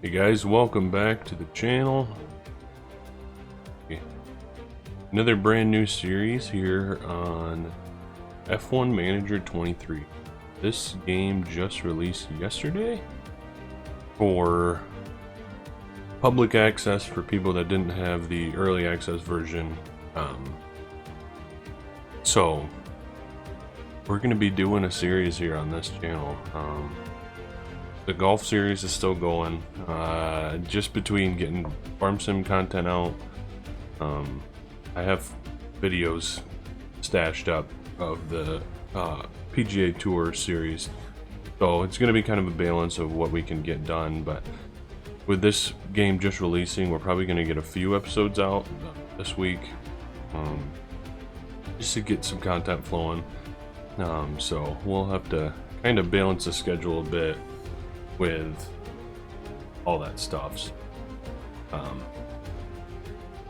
Hey guys, welcome back to the channel. Okay. Another brand new series here on F1 Manager 23. This game just released yesterday for public access for people that didn't have the early access version. So we're going to be doing a series here on this channel. The golf series is still going, just between getting farm sim content out. I have videos stashed up of the PGA Tour series, so it's going to be kind of a balance of what we can get done. But with this game just releasing, we're probably going to get a few episodes out this week, just to get some content flowing. So we'll have to kind of balance the schedule a bit with all that stuff.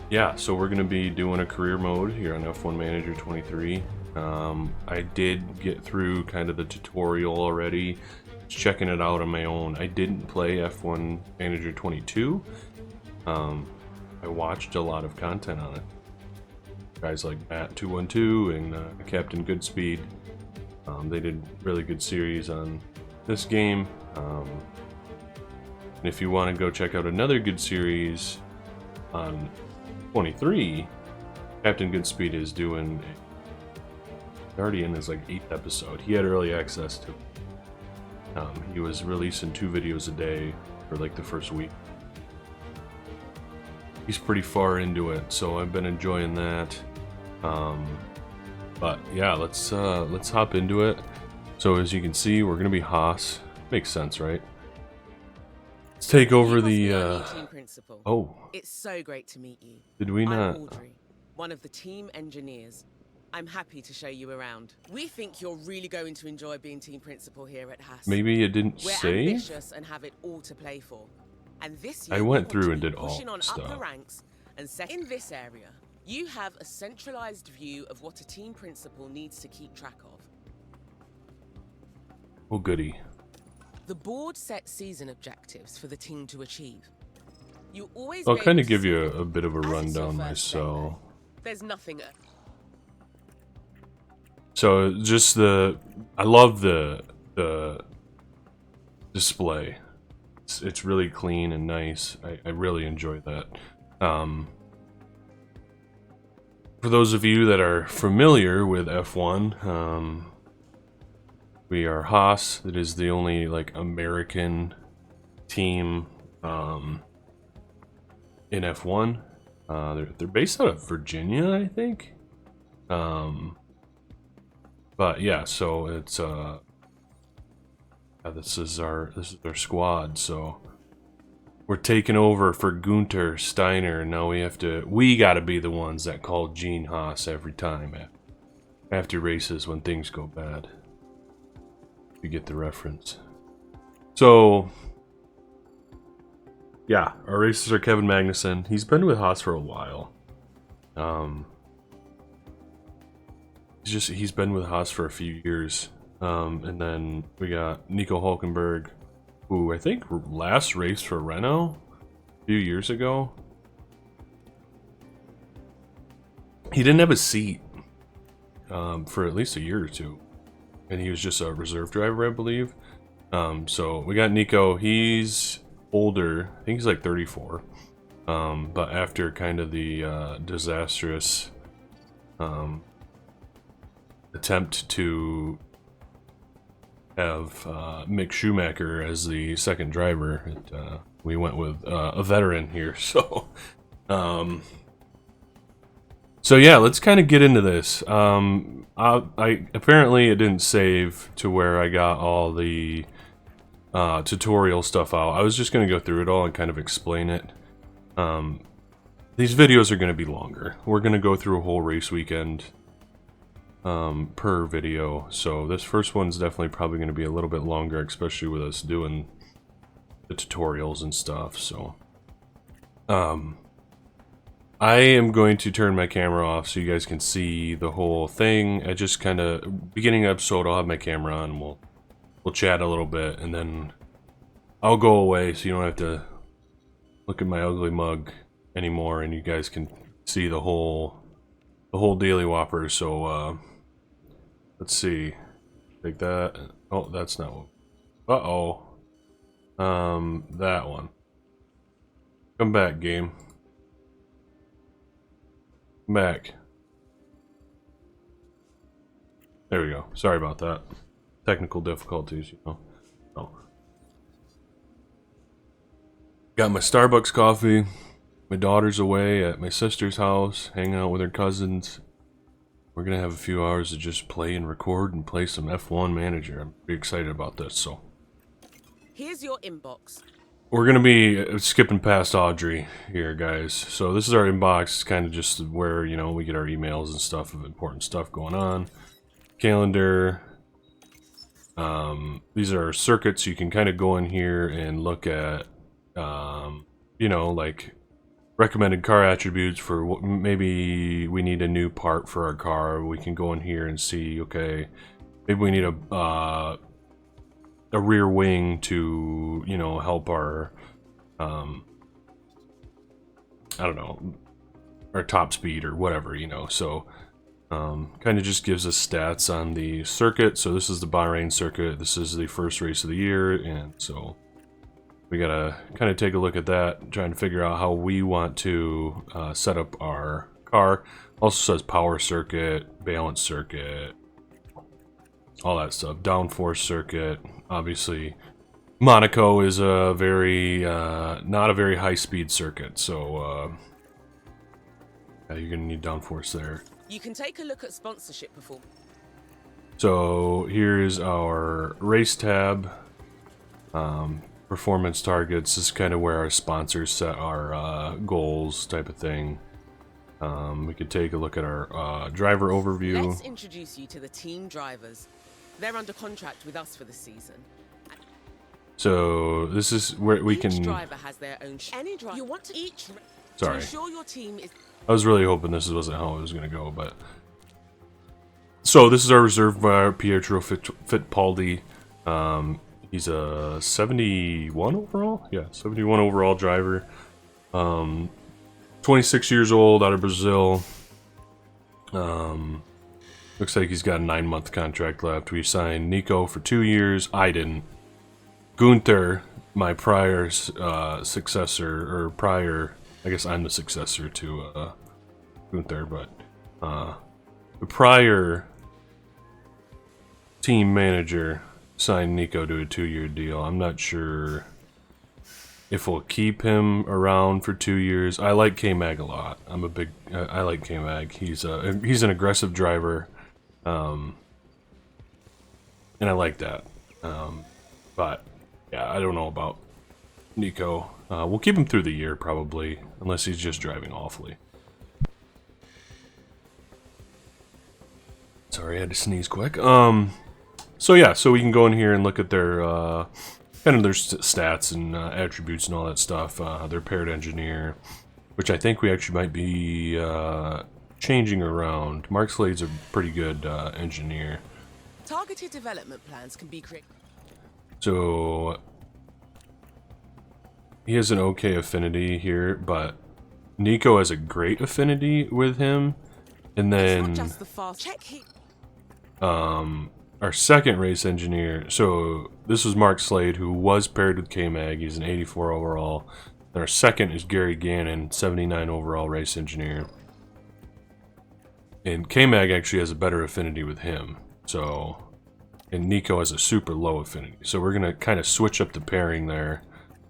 Yeah, so we're going to be doing a career mode here on F1 Manager 23. I did get through kind of the tutorial already, checking it out on my own. I didn't play F1 Manager 22. I watched a lot of content on it. Guys like Matt212 and Captain Goodspeed. They did really good series on this game. And if you want to go check out another good series on 23, Captain Goodspeed is doing already in his like 8th episode. He had early access to it. He was releasing 2 videos a day for like the first week. He's pretty far into it, so I've been enjoying that. But yeah, let's hop into it. So as you can see, we're gonna be Haas. Makes sense, right? Let's take over the team principal. Oh, It's so great to meet you. did we not? I'm Audrey, one of the team engineers. I'm happy to show you around. We think you're really going to enjoy being team principal here at Haas. Maybe it didn't We're save? ambitious and have it all to play for. And this year I we went want through to and be did all pushing on stuff. upper ranks and set in this area. You have a centralized view of what a team principal needs to keep track of. Oh, goody. The board sets season objectives for the team to achieve. You always I'll be kind able of to give see you them a bit of a as it's your rundown first day, myself. though. There's nothing. So just I love the display. It's really clean and nice. I really enjoy that. For those of you that are familiar with F1, we are Haas. It is the only like American team in F1. They're based out of Virginia, I think. But yeah, so it's yeah, this is our squad. So we're taking over for Gunter Steiner. And now we gotta be the ones that call Gene Haas every time after races when things go bad. You get the reference. So yeah, our racers are Kevin Magnussen. He's been with Haas for a while. He's been with Haas for a few years. And then we got Nico Hulkenberg, who I think last raced for Renault a few years ago. He didn't have a seat for at least a year or two, and he was just a reserve driver, I believe. So we got Nico. He's older. I think he's like 34. But after kind of the disastrous attempt to have Mick Schumacher as the second driver, we went with a veteran here. So so yeah, let's kind of get into this. I apparently it didn't save to where I got all the tutorial stuff out. I was just going to go through it all and kind of explain it. These videos are going to be longer. We're going to go through a whole race weekend per video, so this first one's definitely probably going to be a little bit longer, especially with us doing the tutorials and stuff. So I am going to turn my camera off so you guys can see the whole thing. I just kind of beginning of episode I'll have my camera on and we'll chat a little bit, and then I'll go away so you don't have to look at my ugly mug anymore, and you guys can see the whole daily whopper. So let's see, take that. Oh, that's not what. That one. Come back, game. Come back. There we go. Sorry about that. Technical difficulties, you know. Oh. Got my Starbucks coffee. My daughter's away at my sister's house, hanging out with her cousins. We're gonna have a few hours to just play and record and play some F1 Manager. I'm pretty excited about this, so. Here's your inbox. We're gonna be skipping past Audrey here, guys. So this is our inbox. It's kind of just where, you know, we get our emails and stuff of important stuff going on. Calendar. These are circuits. You can kind of go in here and look at, you know, like recommended car attributes for what maybe we need a new part for our car. We can go in here and see, okay, maybe we need a rear wing to, you know, help our, I don't know, our top speed or whatever, you know. So kind of just gives us stats on the circuit. So this is the Bahrain circuit. This is the first race of the year, and so we gotta kind of take a look at that, trying to figure out how we want to set up our car. Also says power circuit, balance circuit, all that stuff. Downforce circuit. Obviously, Monaco is a very not a very high speed circuit, so yeah, you're gonna need downforce there. You can take a look at sponsorship before. So here's our race tab. Performance targets. This is kind of where our sponsors set our goals, type of thing. We could take a look at our driver overview. Let's introduce you to the team drivers. They're under contract with us for the season. So this is where we can. Each driver has their own. Any driver you want to each. Sorry. To ensure your team is. I was really hoping this wasn't how it was going to go, but. So this is our reserve by Pietro Fittipaldi. He's a 71 overall? Yeah, 71 overall driver. 26 years old, out of Brazil. Looks like he's got a 9-month contract left. We signed Nico for 2 years. I didn't. Gunther, my prior successor, or prior, I guess I'm the successor to Gunther, but the prior team manager signed Nico to a 2-year deal. I'm not sure if we'll keep him around for 2 years. I like K-Mag a lot. I like K-Mag. He's an aggressive driver, and I like that. But yeah, I don't know about Nico. We'll keep him through the year probably, unless he's just driving awfully. Sorry, I had to sneeze quick. So yeah, so we can go in here and look at their kind of their stats and attributes and all that stuff. Their paired engineer, which I think we actually might be changing around. Mark Slade's a pretty good engineer. Targeted development plans can be created. So he has an okay affinity here, but Nico has a great affinity with him. And then It's not just the fast check. Our second race engineer, so this was Mark Slade, who was paired with K-Mag. He's an 84 overall. And our second is Gary Gannon, 79 overall race engineer. And K-Mag actually has a better affinity with him. So, and Nico has a super low affinity. So we're going to kind of switch up the pairing there.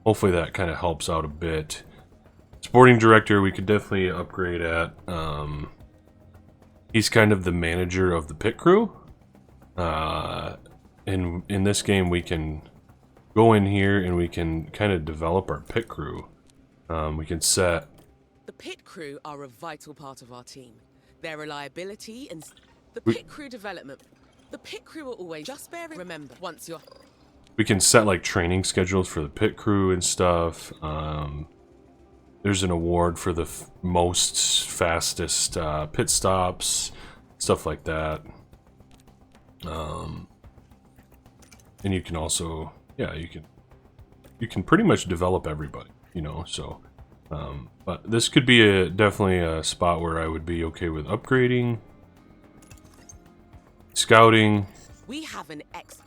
Hopefully that kind of helps out a bit. Sporting director, we could definitely upgrade at. He's kind of the manager of the pit crew. In this game, we can go in here and we can kind of develop our pit crew. We can set. The pit crew are a vital part of our team. Their reliability and the pit crew development. The pit crew will always just remember once you're. We can set like training schedules for the pit crew and stuff. There's an award for the most fastest pit stops, stuff like that. And you can also, yeah, you can pretty much develop everybody. you know, so. But this could be definitely a spot where I would be okay with upgrading, scouting. We have an X.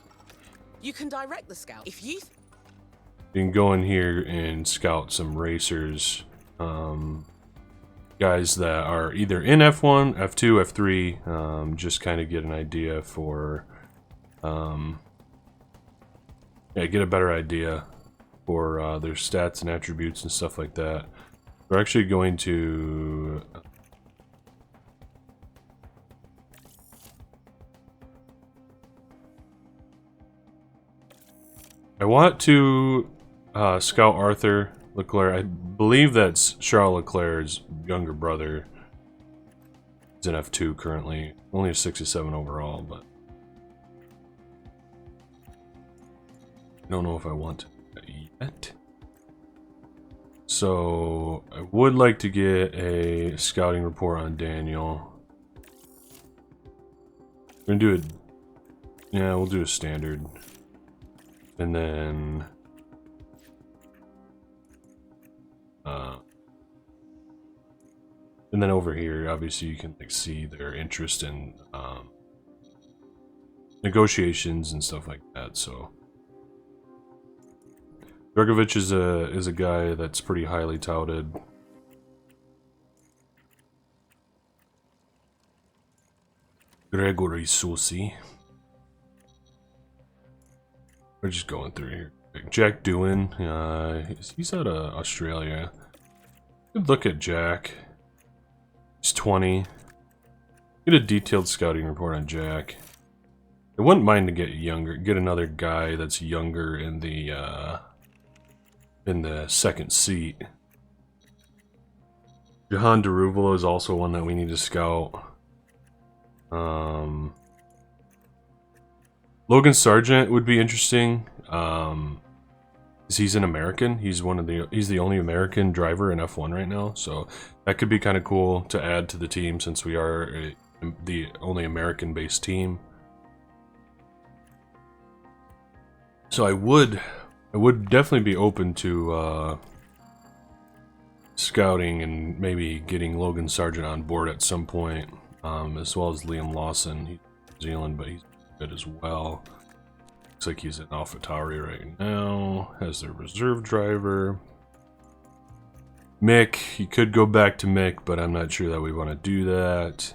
You can direct the scout if you. You can go in here and scout some racers, guys that are either in F1, F2, F3, just kind of get an idea for, yeah, get a better idea for their stats and attributes and stuff like that. We're actually going to I want to scout Arthur Leclerc. I believe that's Charles Leclerc's younger brother. He's in F2 currently. Only a 67 overall, but I don't know if I want that yet. So I would like to get a scouting report on Daniel. We're gonna do it. Yeah, we'll do a standard. And then over here, obviously you can like see their interest in negotiations and stuff like that. So Dragovich is a guy that's pretty highly touted. Gregory Soucy. We're just going through here. Jack Doohan, he's out of Australia. Good look at Jack. He's 20. Get a detailed scouting report on Jack. I wouldn't mind to get younger. Get another guy that's younger in the second seat. Johan Deruvalo is also one that we need to scout. Logan Sargent would be interesting. He's an American. He's the only American driver in F1 right now, so that could be kind of cool to add to the team since we are the only American-based team. So I would definitely be open to scouting and maybe getting Logan Sargent on board at some point, as well as Liam Lawson. He's New Zealand, but he's good as well. Looks like he's in AlphaTauri right now. Has their reserve driver. Mick, he could go back to Mick, but I'm not sure that we want to do that.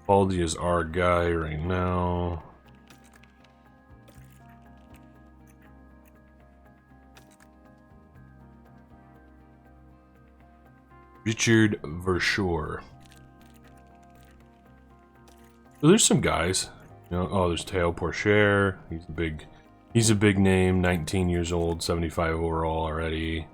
Baldy is our guy right now. Richard Verschoor. So there's some guys. You know, oh, there's Théo Pourchaire. He's a big name. 19 years old, 75 overall already.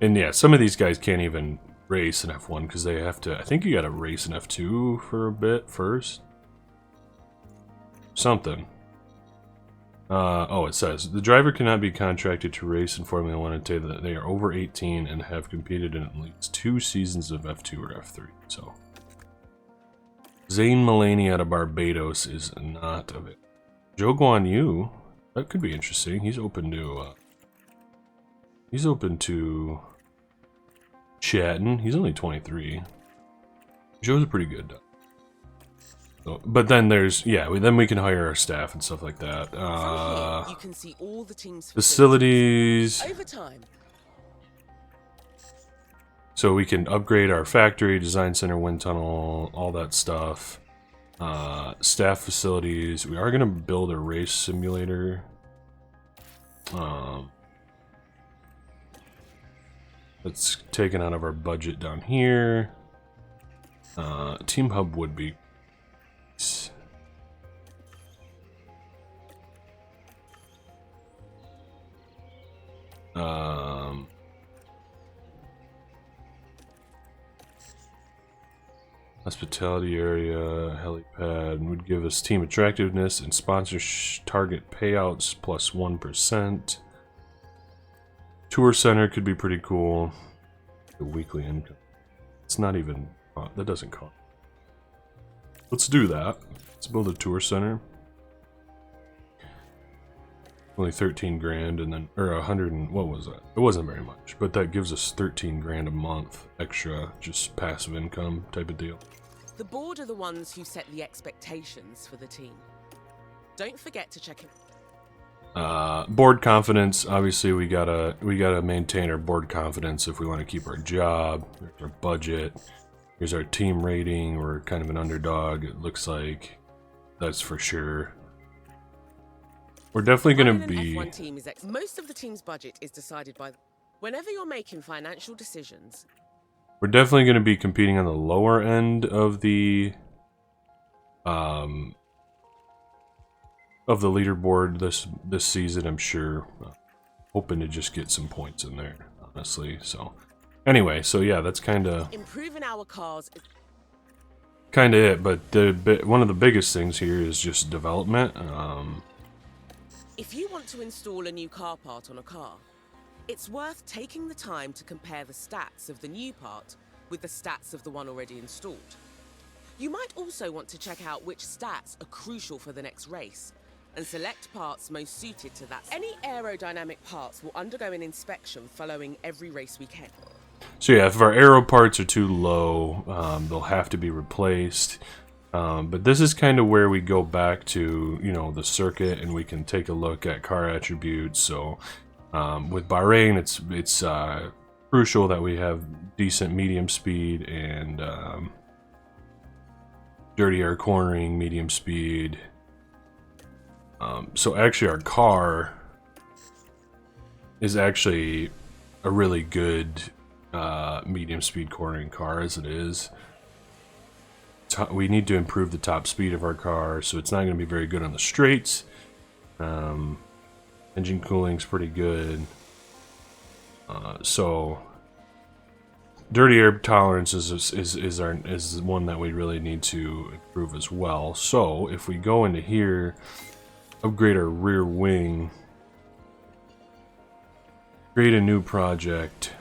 And yeah, some of these guys can't even race in F1 because they have to. I think you got to race in F2 for a bit first. Something. Oh, it says the driver cannot be contracted to race in Formula 1 until that they are over 18 and have competed in at least 2 seasons of F2 or F3. So, Zane Mulaney out of Barbados is not of it. Joe Guan Yu, that could be interesting. He's open to chatting. He's only 23. Joe's pretty good. But then there's, yeah, then we can hire our staff and stuff like that. From here, you can see all the team's facilities. over time. So we can upgrade our factory, design center, wind tunnel, all that stuff. Staff facilities. We are going to build a race simulator. That's taken out of our budget down here. Team hub would be hospitality area, helipad would give us team attractiveness and sponsor target payouts plus 1%. Tour center could be pretty cool. The weekly income. It's not even That doesn't cost. Let's do that. Let's build a tour center. Only 13 grand, and then, or 100 and, what was that? It wasn't very much, but that gives us 13 grand a month extra, just passive income type of deal. The board are the ones who set the expectations for the team. Don't forget to check in. Board confidence. Obviously, we gotta maintain our board confidence if we want to keep our job. Here's our budget. Here's our team rating. We're kind of an underdog. It looks like, that's for sure. We're definitely going to be... F1 team is most of the team's budget is decided by... Whenever you're making financial decisions... We're definitely going to be competing on the lower end of the leaderboard this season, I'm sure. Hoping to just get some points in there, honestly. So, anyway, so yeah, that's kind of... Improving our cars... Kind of it, but one of the biggest things here is just development. If you want to install a new car part on a car, it's worth taking the time to compare the stats of the new part with the stats of the one already installed. You might also want to check out which stats are crucial for the next race and select parts most suited to that. Any aerodynamic parts will undergo an inspection following every race weekend. So yeah, if our aero parts are too low, they'll have to be replaced. But this is kind of where we go back to, you know, the circuit, and we can take a look at car attributes. So with Bahrain, it's crucial that we have decent medium speed and dirty air cornering, medium speed. So actually our car is actually a really good medium speed cornering car as it is. We need to improve the top speed of our car, so it's not going to be very good on the straights. Engine cooling's pretty good. So dirty air tolerance is one that we really need to improve as well. So if we go into here, upgrade our rear wing, create a new project.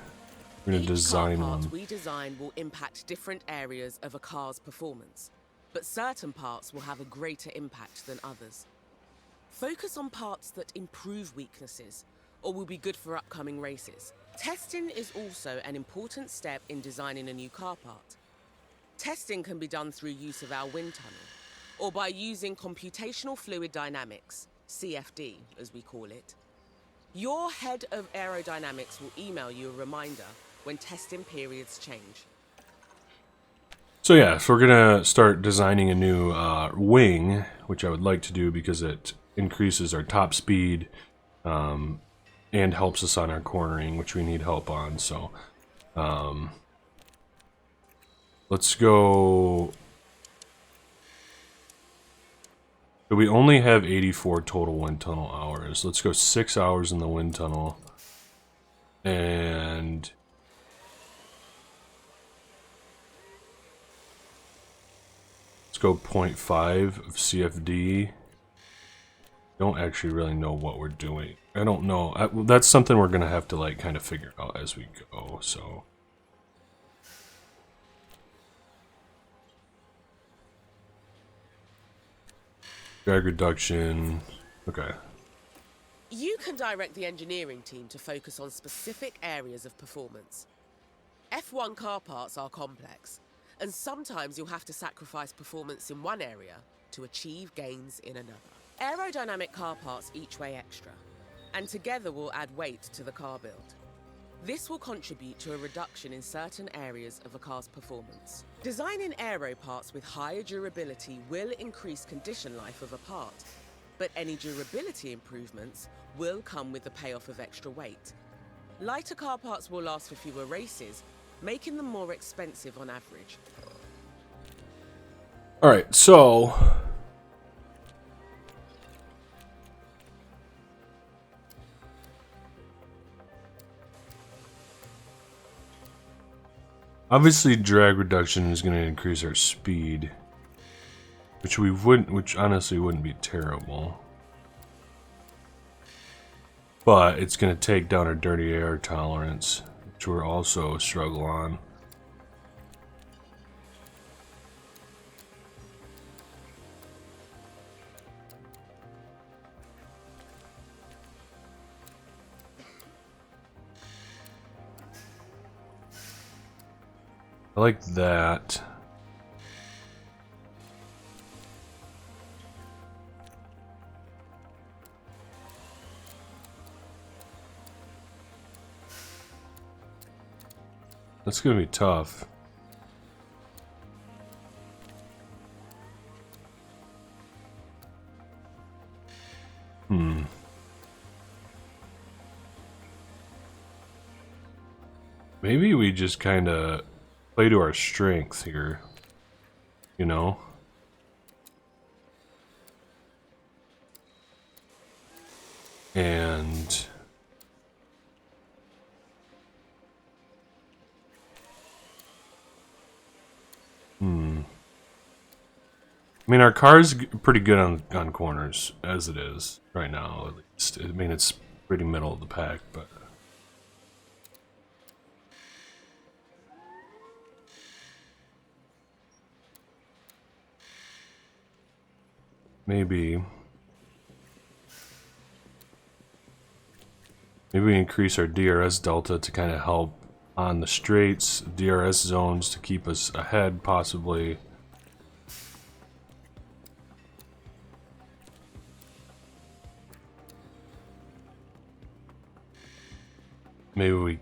We're going to design one. We design will impact different areas of a car's performance, but certain parts will have a greater impact than others. Focus on parts that improve weaknesses or will be good for upcoming races. Testing is also an important step in designing a new car part. Testing can be done through use of our wind tunnel or by using computational fluid dynamics, CFD as we call it. Your head of aerodynamics will email you a reminder when testing periods change. So yeah, so we're gonna start designing a new wing, which I would like to do because it increases our top speed and helps us on our cornering, which we need help on. So let's go. So we only have 84 total wind tunnel hours. Let's go 6 hours in the wind tunnel. And let's go 0.5 of CFD. Don't actually really know what we're doing. I don't know. That's something we're going to have to like kind of figure out as we go. So drag reduction. Okay. You can direct the engineering team to focus on specific areas of performance. F1 car parts are complex, and sometimes you'll have to sacrifice performance in one area to achieve gains in another. Aerodynamic car parts each weigh extra, and together will add weight to the car build. This will contribute to a reduction in certain areas of a car's performance. Designing aero parts with higher durability will increase condition life of a part, but any durability improvements will come with the payoff of extra weight. Lighter car parts will last for fewer races, making them more expensive on average. Alright, so obviously drag reduction is going to increase our speed, which honestly wouldn't be terrible. But it's going to take down our dirty air tolerance, which we're also a struggle on. I like that. That's gonna be tough. Maybe we just kind of play to our strength here, you know? And I mean, our car's pretty good on corners as it is right now, at least. I mean, it's pretty middle of the pack, but maybe we increase our DRS delta to kind of help on the straights, DRS zones to keep us ahead, possibly. Maybe we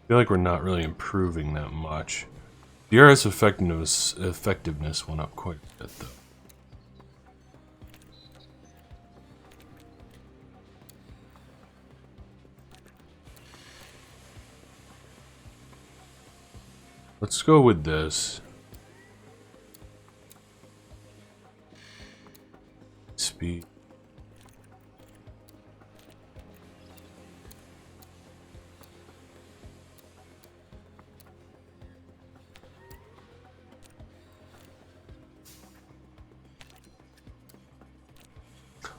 feel like we're not really improving that much. DRS effectiveness went up quite a bit, though. Let's go with this. Speed.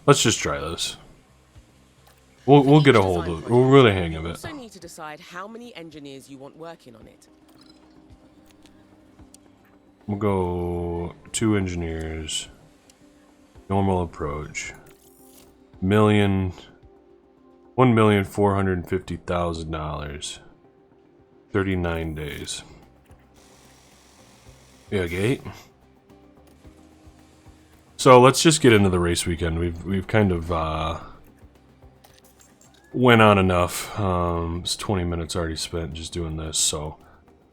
Let's just try this. We'll get a hold of it. We'll get a hang of it. You also need to decide how many engineers you want working on it. We'll go 2 engineers. Normal approach. $1,450,000. 39 days. Yeah, gate. So let's just get into the race weekend. We've kind of went on enough. It's 20 minutes already spent just doing this. So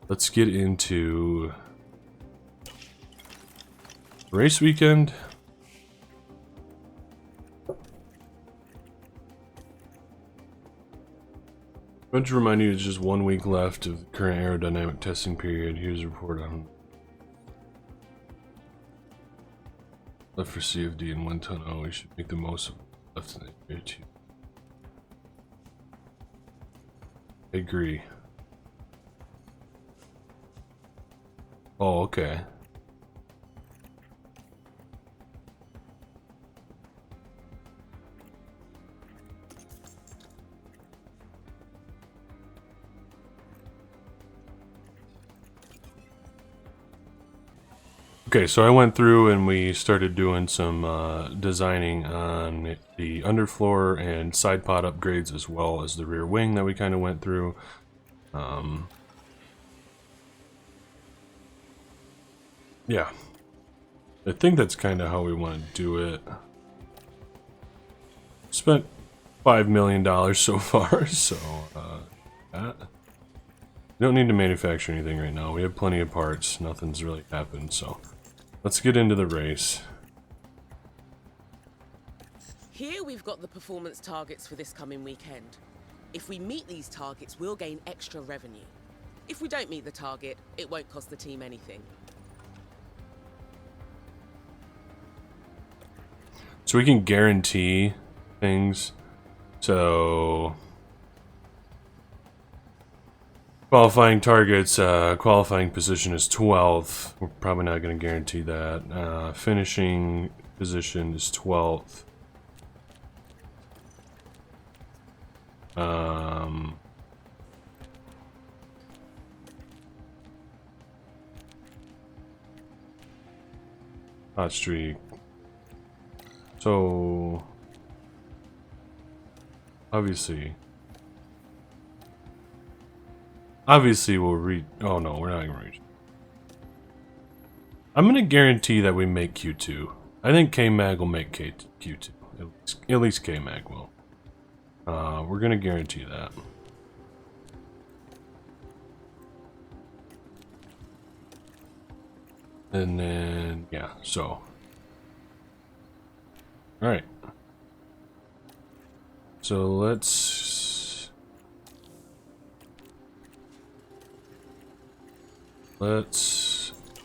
let's get into race weekend. I want to remind you, it's just 1 week left of the current aerodynamic testing period. Here's a report on left for CFD and 1 ton. Oh, we should make the most of left in the year too. I agree. Oh, okay. Okay, so I went through and we started doing some designing on the underfloor and side pod upgrades, as well as the rear wing that we kind of went through. Yeah, I think that's kind of how we want to do it. Spent $5 million so far, so we don't need to manufacture anything right now. We have plenty of parts. Nothing's really happened, so let's get into the race. Here we've got the performance targets for this coming weekend. If we meet these targets, we'll gain extra revenue. If we don't meet the target, it won't cost the team anything. So we can guarantee things. So qualifying targets, qualifying position is 12th. We're probably not going to guarantee that. Finishing position is 12th. Hot streak. So obviously Obviously, we'll reach. Oh no, we're not gonna reach. I'm gonna guarantee that we make Q2. I think K-Mag will make Q2. At least K-Mag will. We're gonna guarantee that. And then, yeah, so. Alright. So let's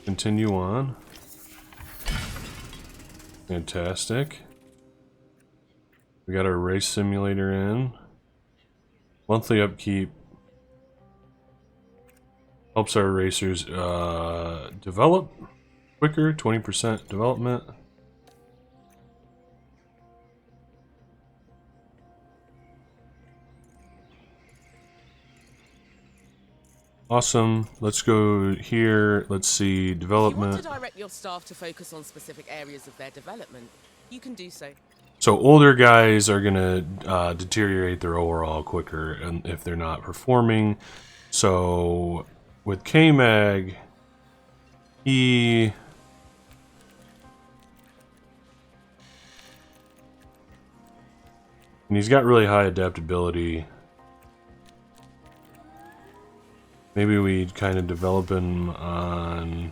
continue on. Fantastic. We got our race simulator in. Monthly upkeep helps our racers develop quicker, 20% development. Awesome. Let's go here. Let's see development. If you want to direct your staff to focus on specific areas of their development, you can do so. So older guys are gonna deteriorate their overall quicker, and if they're not performing. So with K-Mag, and he's got really high adaptability. Maybe we kind of develop him on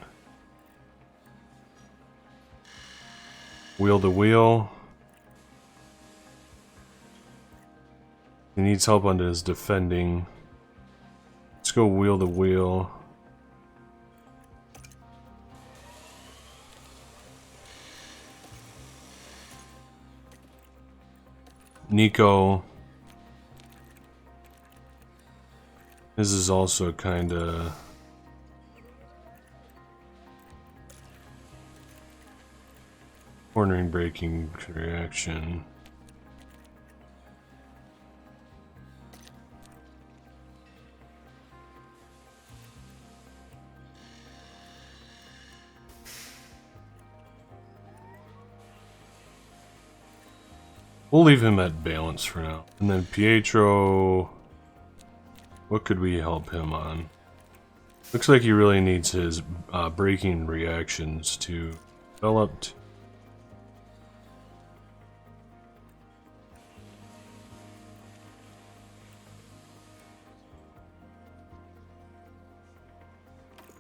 wheel to wheel. He needs help on his defending. Let's go wheel to wheel. Nico. This is also kind of cornering braking reaction. We'll leave him at balance for now. And then Pietro, what could we help him on? Looks like he really needs his braking reactions to developed.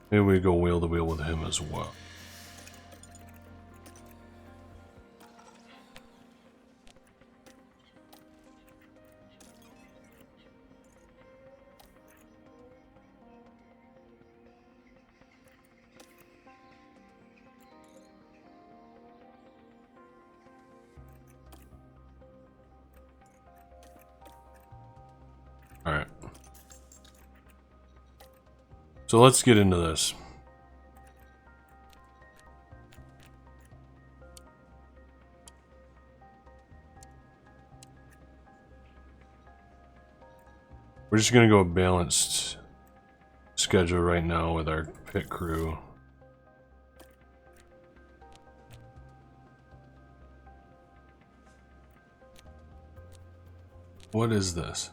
Maybe we go wheel to wheel with him as well. Alright. So let's get into this. We're just gonna go a balanced schedule right now with our pit crew. What is this?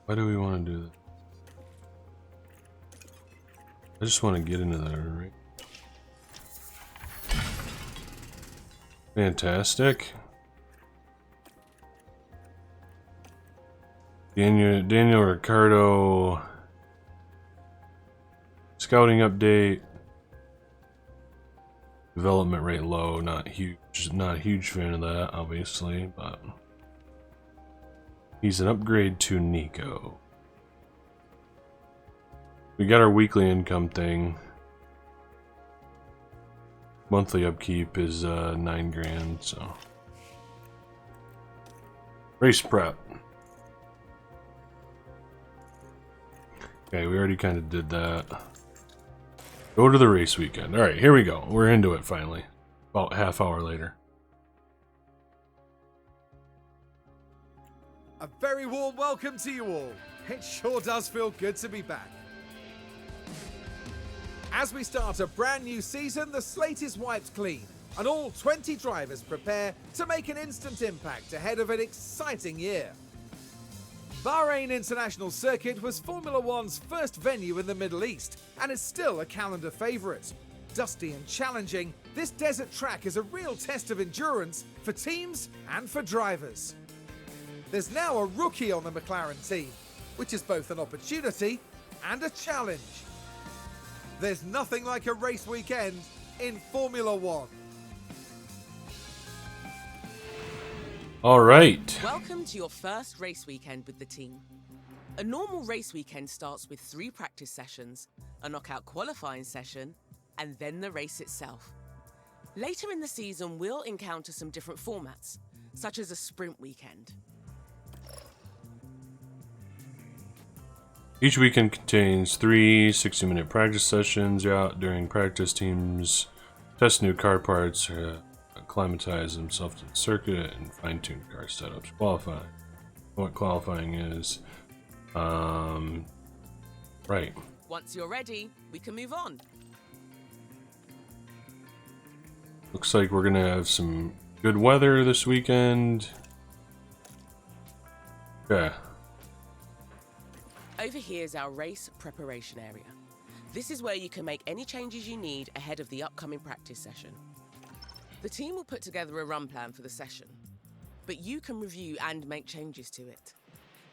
Why do we want to do that? I just want to get into there, right? Fantastic. Daniel Ricciardo. Scouting update. Development rate low, not huge. Not a huge fan of that, obviously, but he's an upgrade to Nico. We got our weekly income thing. Monthly upkeep is 9 grand, so. Race prep. Okay, we already kind of did that. Go to the race weekend. Alright, here we go. We're into it finally. About half hour later. A very warm welcome to you all. It sure does feel good to be back. As we start a brand new season, the slate is wiped clean, and all 20 drivers prepare to make an instant impact ahead of an exciting year. Bahrain International Circuit was Formula One's first venue in the Middle East, and is still a calendar favourite. Dusty and challenging, this desert track is a real test of endurance for teams and for drivers. There's now a rookie on the McLaren team, which is both an opportunity and a challenge. There's nothing like a race weekend in Formula One. All right. Welcome to your first race weekend with the team. A normal race weekend starts with 3 practice sessions, a knockout qualifying session, and then the race itself. Later in the season, we'll encounter some different formats, such as a sprint weekend. Each weekend contains 3 60-minute practice sessions. During practice, teams test new car parts, acclimatize themselves to the circuit, and fine-tune car setups. Qualifying. What qualifying is. Right. Once you're ready, we can move on. Looks like we're gonna have some good weather this weekend. Yeah. Over here is our race preparation area. This is where you can make any changes you need ahead of the upcoming practice session. The team will put together a run plan for the session, but you can review and make changes to it.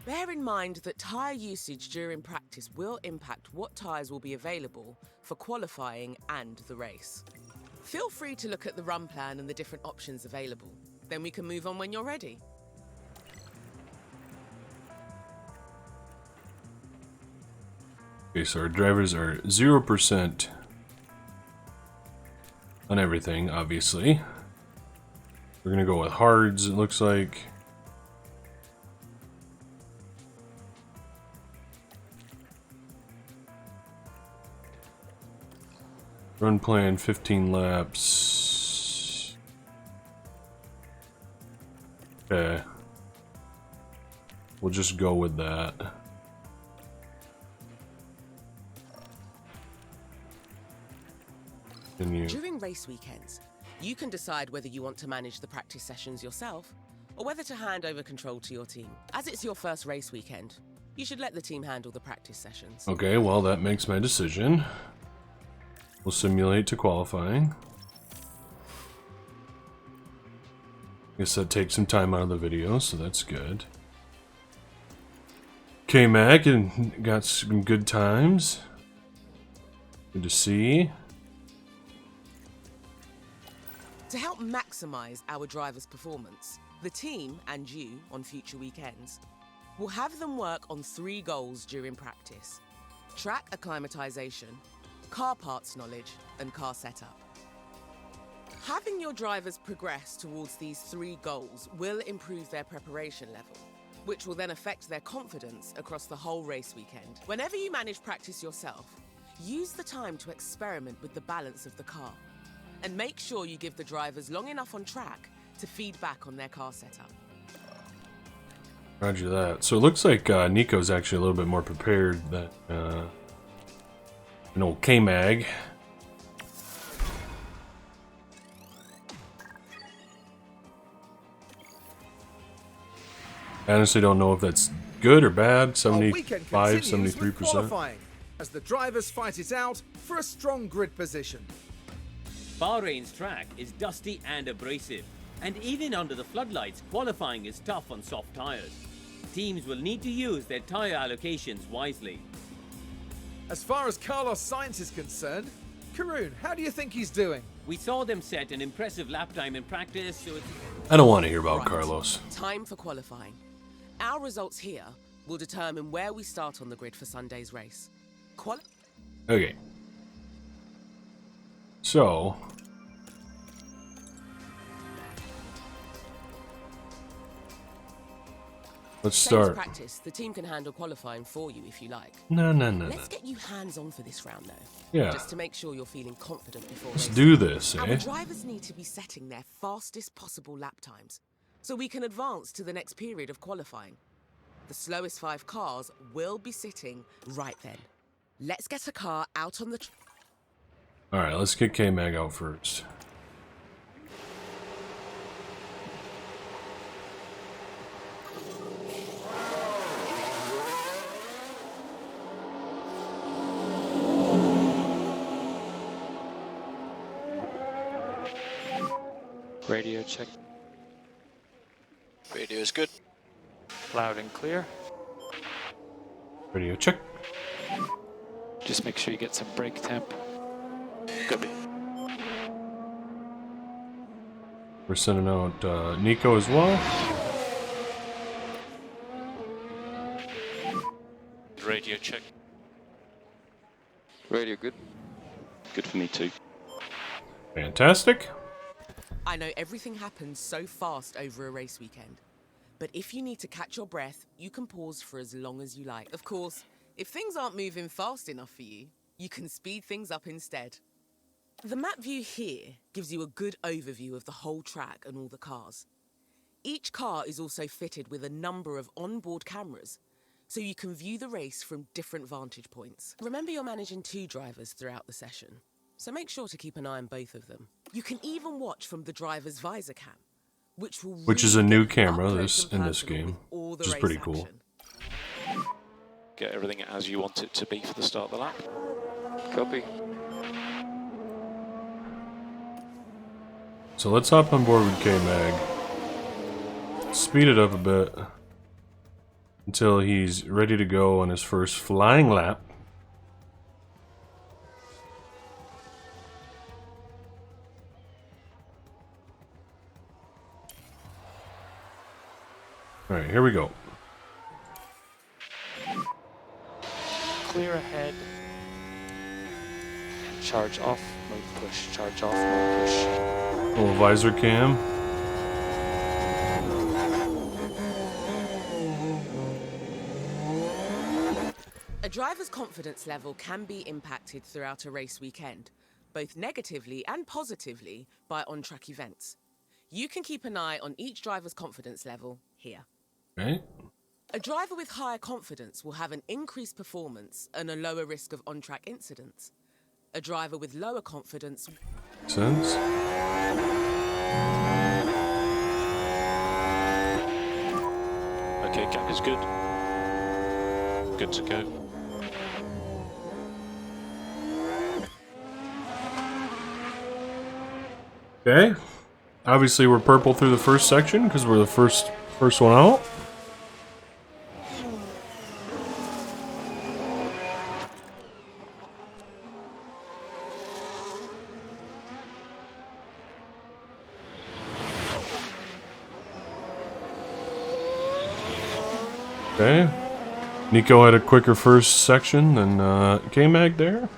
Bear in mind that tyre usage during practice will impact what tyres will be available for qualifying and the race. Feel free to look at the run plan and the different options available. Then we can move on when you're ready. Okay, so our drivers are 0% on everything, obviously. We're gonna go with hards, it looks like. Run plan 15 laps. Okay. We'll just go with that. Continue. During race weekends, you can decide whether you want to manage the practice sessions yourself or whether to hand over control to your team. As it's your first race weekend, you should let the team handle the practice sessions. Okay, well, that makes my decision. We'll simulate to qualifying. Guess that takes some time out of the video, so that's good. K-Mac and got some good times. Good to see. To help maximize our drivers' performance, the team and you on future weekends will have them work on 3 goals during practice: track acclimatization, car parts knowledge, and car setup. Having your drivers progress towards these 3 goals will improve their preparation level, which will then affect their confidence across the whole race weekend. Whenever you manage practice yourself, use the time to experiment with the balance of the car, and make sure you give the drivers long enough on track to feed back on their car setup. Roger that. So it looks like Nico's actually a little bit more prepared than an old K-Mag. I honestly don't know if that's good or bad. Our weekend 75, continues with 73%. qualifying as the drivers fight it out for a strong grid position. Bahrain's track is dusty and abrasive, and even under the floodlights, qualifying is tough on soft tyres. Teams will need to use their tyre allocations wisely. As far as Carlos Sainz is concerned, Karun, how do you think he's doing? We saw them set an impressive lap time in practice, so it's... I don't want to hear about Right. Carlos. Time for qualifying. Our results here will determine where we start on the grid for Sunday's race. Okay. So... let's Same as start. practice, the team can handle qualifying for you if you like. No. Let's get you hands-on for this round, though. Yeah. Just to make sure you're feeling confident before Let's racing. do this, Our eh? drivers need to be setting their fastest possible lap times, so we can advance to the next period of qualifying. The slowest 5 cars will be sitting right then. Let's get a car out on the... Alright, let's get K-Mag out first. Radio check. Radio is good. Loud and clear. Radio check. Just make sure you get some brake temp. Copy. We're sending out Nico as well. Radio check. Radio good. Good for me too. Fantastic. I know everything happens so fast over a race weekend, but if you need to catch your breath, you can pause for as long as you like. Of course, if things aren't moving fast enough for you, you can speed things up instead. The map view here gives you a good overview of the whole track and all the cars. Each car is also fitted with a number of onboard cameras, so you can view the race from different vantage points. Remember, you're managing 2 drivers throughout the session, so make sure to keep an eye on both of them. You can even watch from the driver's visor cam, which is really a new get camera up close and in this personal game, with all the which is race pretty cool. action. Get everything as you want it to be for the start of the lap. Copy. So let's hop on board with K-Mag. Speed it up a bit until he's ready to go on his first flying lap. Alright, here we go. Clear ahead. Charge off, mode push. Charge off, mode push. Little visor cam. A driver's confidence level can be impacted throughout a race weekend, both negatively and positively by on-track events. You can keep an eye on each driver's confidence level here. Okay. A driver with higher confidence will have an increased performance and a lower risk of on-track incidents. A driver with lower confidence... Sense. Okay, gap is good. Good to go. Okay. Obviously we're purple through the first section because we're the first one out. Okay. Nico had a quicker first section than K-Mag there.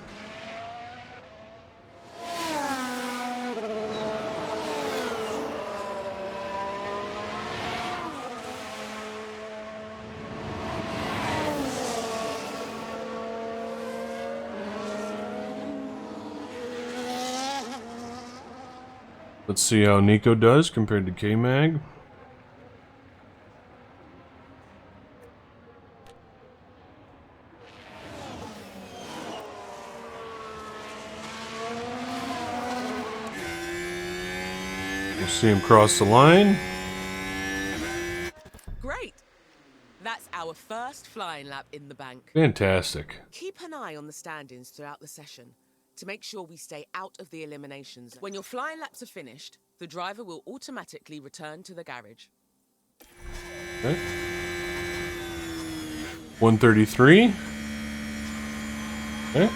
Let's see how Nico does compared to K-Mag. We'll see him cross the line. Great! That's our first flying lap in the bank. Fantastic. Keep an eye on the stand-ins throughout the session to make sure we stay out of the eliminations. When your flying laps are finished, the driver will automatically return to the garage. Okay. 133. Okay.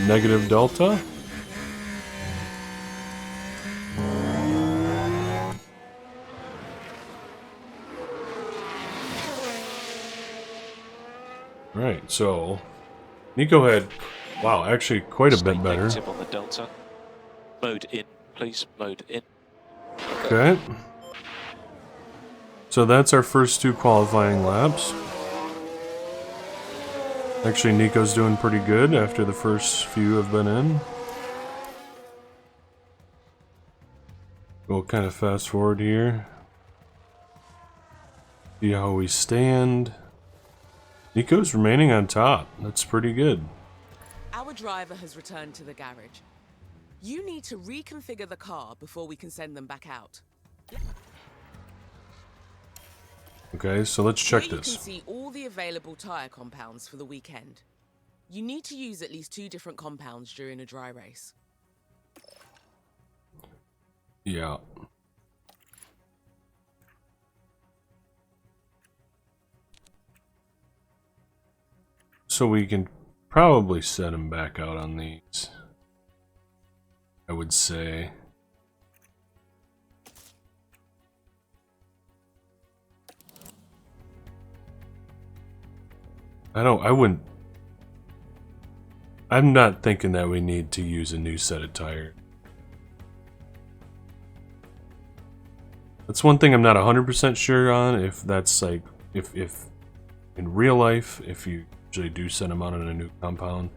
Negative delta. Right, so Nico had, wow, actually quite a bit better. Negative on the delta. Mode in, please. Mode in. Okay. So that's our first 2 qualifying laps. Actually, Nico's doing pretty good after the first few have been in. We'll kind of fast forward here. See how we stand. Nico's remaining on top. That's pretty good. Our driver has returned to the garage. You need to reconfigure the car before we can send them back out. Okay, so let's check Here this. you can see all the available tyre compounds for the weekend. You need to use at least 2 different compounds during a dry race. Yeah. So we can probably set him back out on these, I would say. I'm not thinking that we need to use a new set of tires. That's one thing I'm not 100% sure on, if that's like, if in real life, if you actually do send him out on a new compound,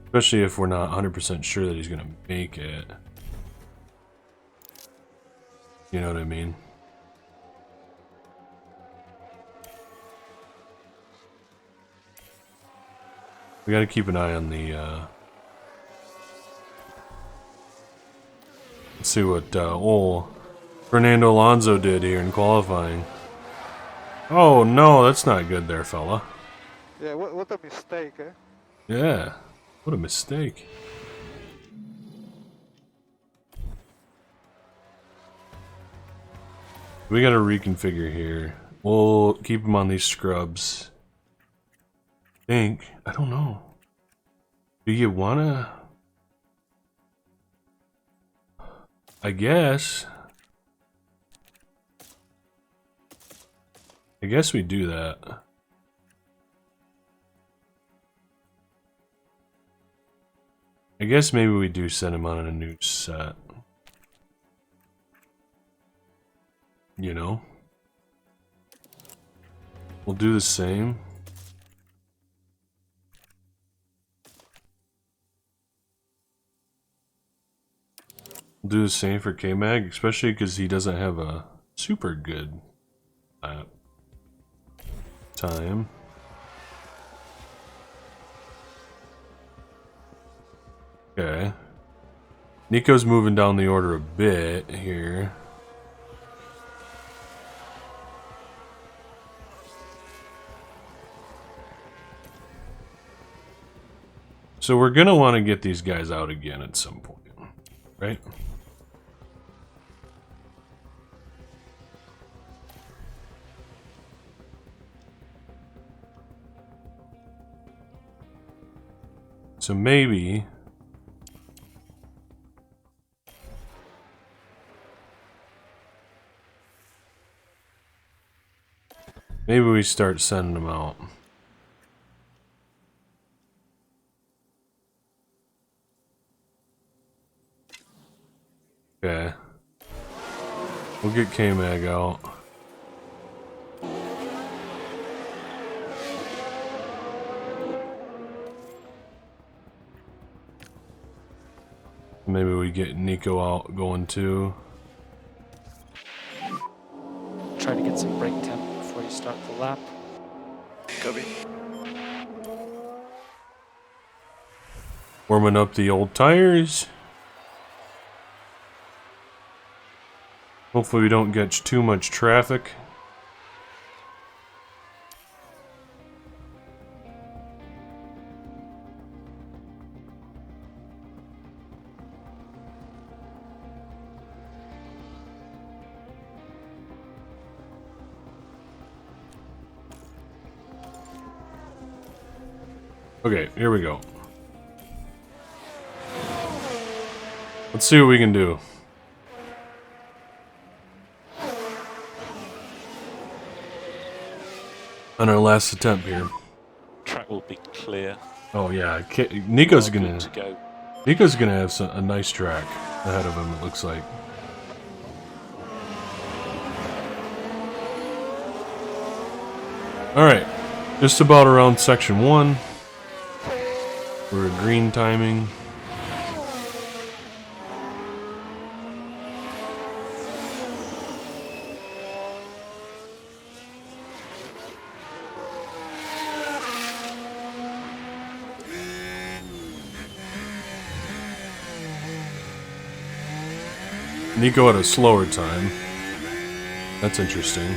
especially if we're not 100% sure that he's gonna make it. You know what I mean? We gotta keep an eye on the, let's see what, old Fernando Alonso did here in qualifying. Oh no, that's not good there, fella. Yeah, what a mistake, eh? Yeah, what a mistake. We gotta reconfigure here. We'll keep him on these scrubs. I don't know. Do you wanna? I guess we do that. I guess maybe we do send him on a new set. You know? We'll do the same. We'll do the same for K-Mag, especially because he doesn't have a super good time. Okay. Nico's moving down the order a bit here. So we're gonna want to get these guys out again at some point, right? So maybe we start sending them out. Okay. We'll get K-Mag out. Maybe we get Nico out going too. Try to get some brake temp before you start the lap. Copy. Warming up the old tires. Hopefully we don't get too much traffic. Okay, here we go. Let's see what we can do. On our last attempt here. Track will be clear. Oh yeah, Nico's Good gonna to go. have a nice track ahead of him. It looks like. All right, just about around section 1. We're at green timing. Nico at a slower time. That's interesting.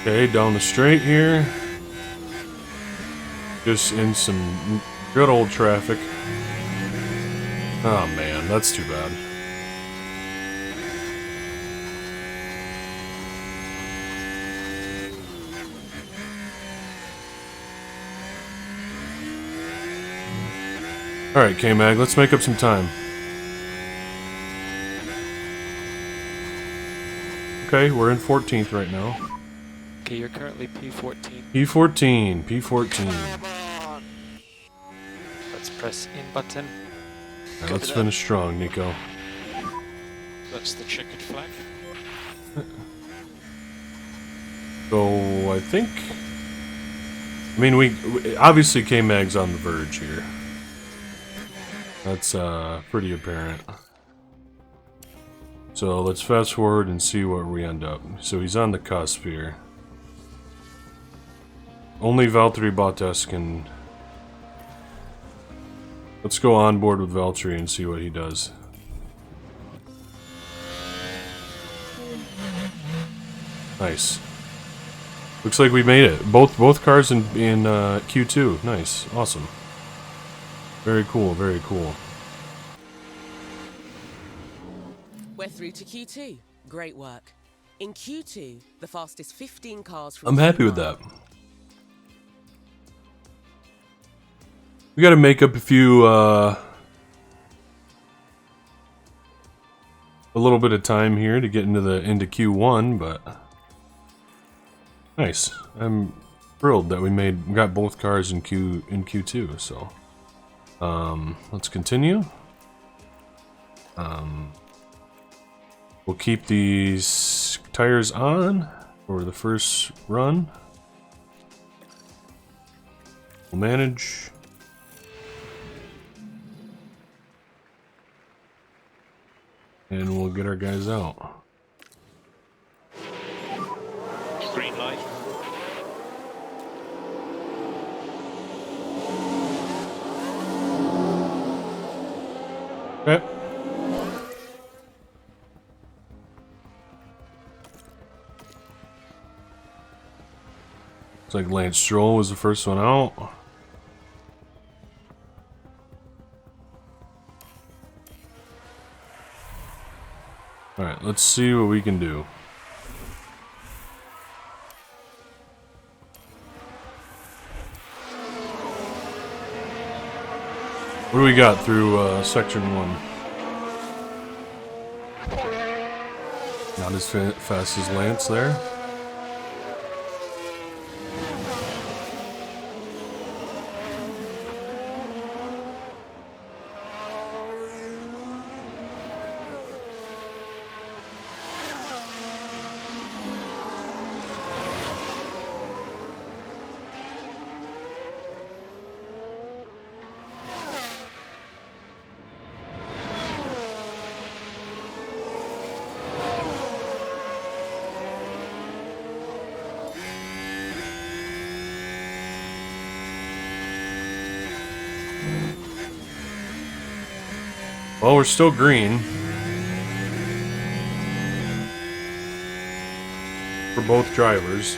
Okay, down the straight here. Just in some good old traffic. Oh man, that's too bad. Alright, K-Mag, let's make up some time. Okay, we're in 14th right now. Okay, you're currently P14. P14, P14. Let's press in button. Right, let's finish strong, Nico. That's the checkered flag. So, I think... I mean, we obviously K-Mag's on the verge here. That's pretty apparent. So let's fast forward and see where we end up. So he's on the cusp here. Only Valtteri Bottas can... Let's go on board with Valtteri and see what he does. Nice. Looks like we made it. Both cars in Q2. Nice. Awesome. Very cool, very cool. We're through to Q2. Great work. In Q2, the fastest 15 cars from I'm happy with Q1. that. We gotta make up a few, a little bit of time here to get into into Q1, but nice. I'm thrilled that we got both cars in Q2. So, let's continue. We'll keep these tires on for the first run. We'll manage. And we'll get our guys out. Green light. Okay. Looks like Lance Stroll was the first one out. Alright, let's see what we can do. What do we got through section 1? Not as fast as Lance there. Well, we're still green for both drivers.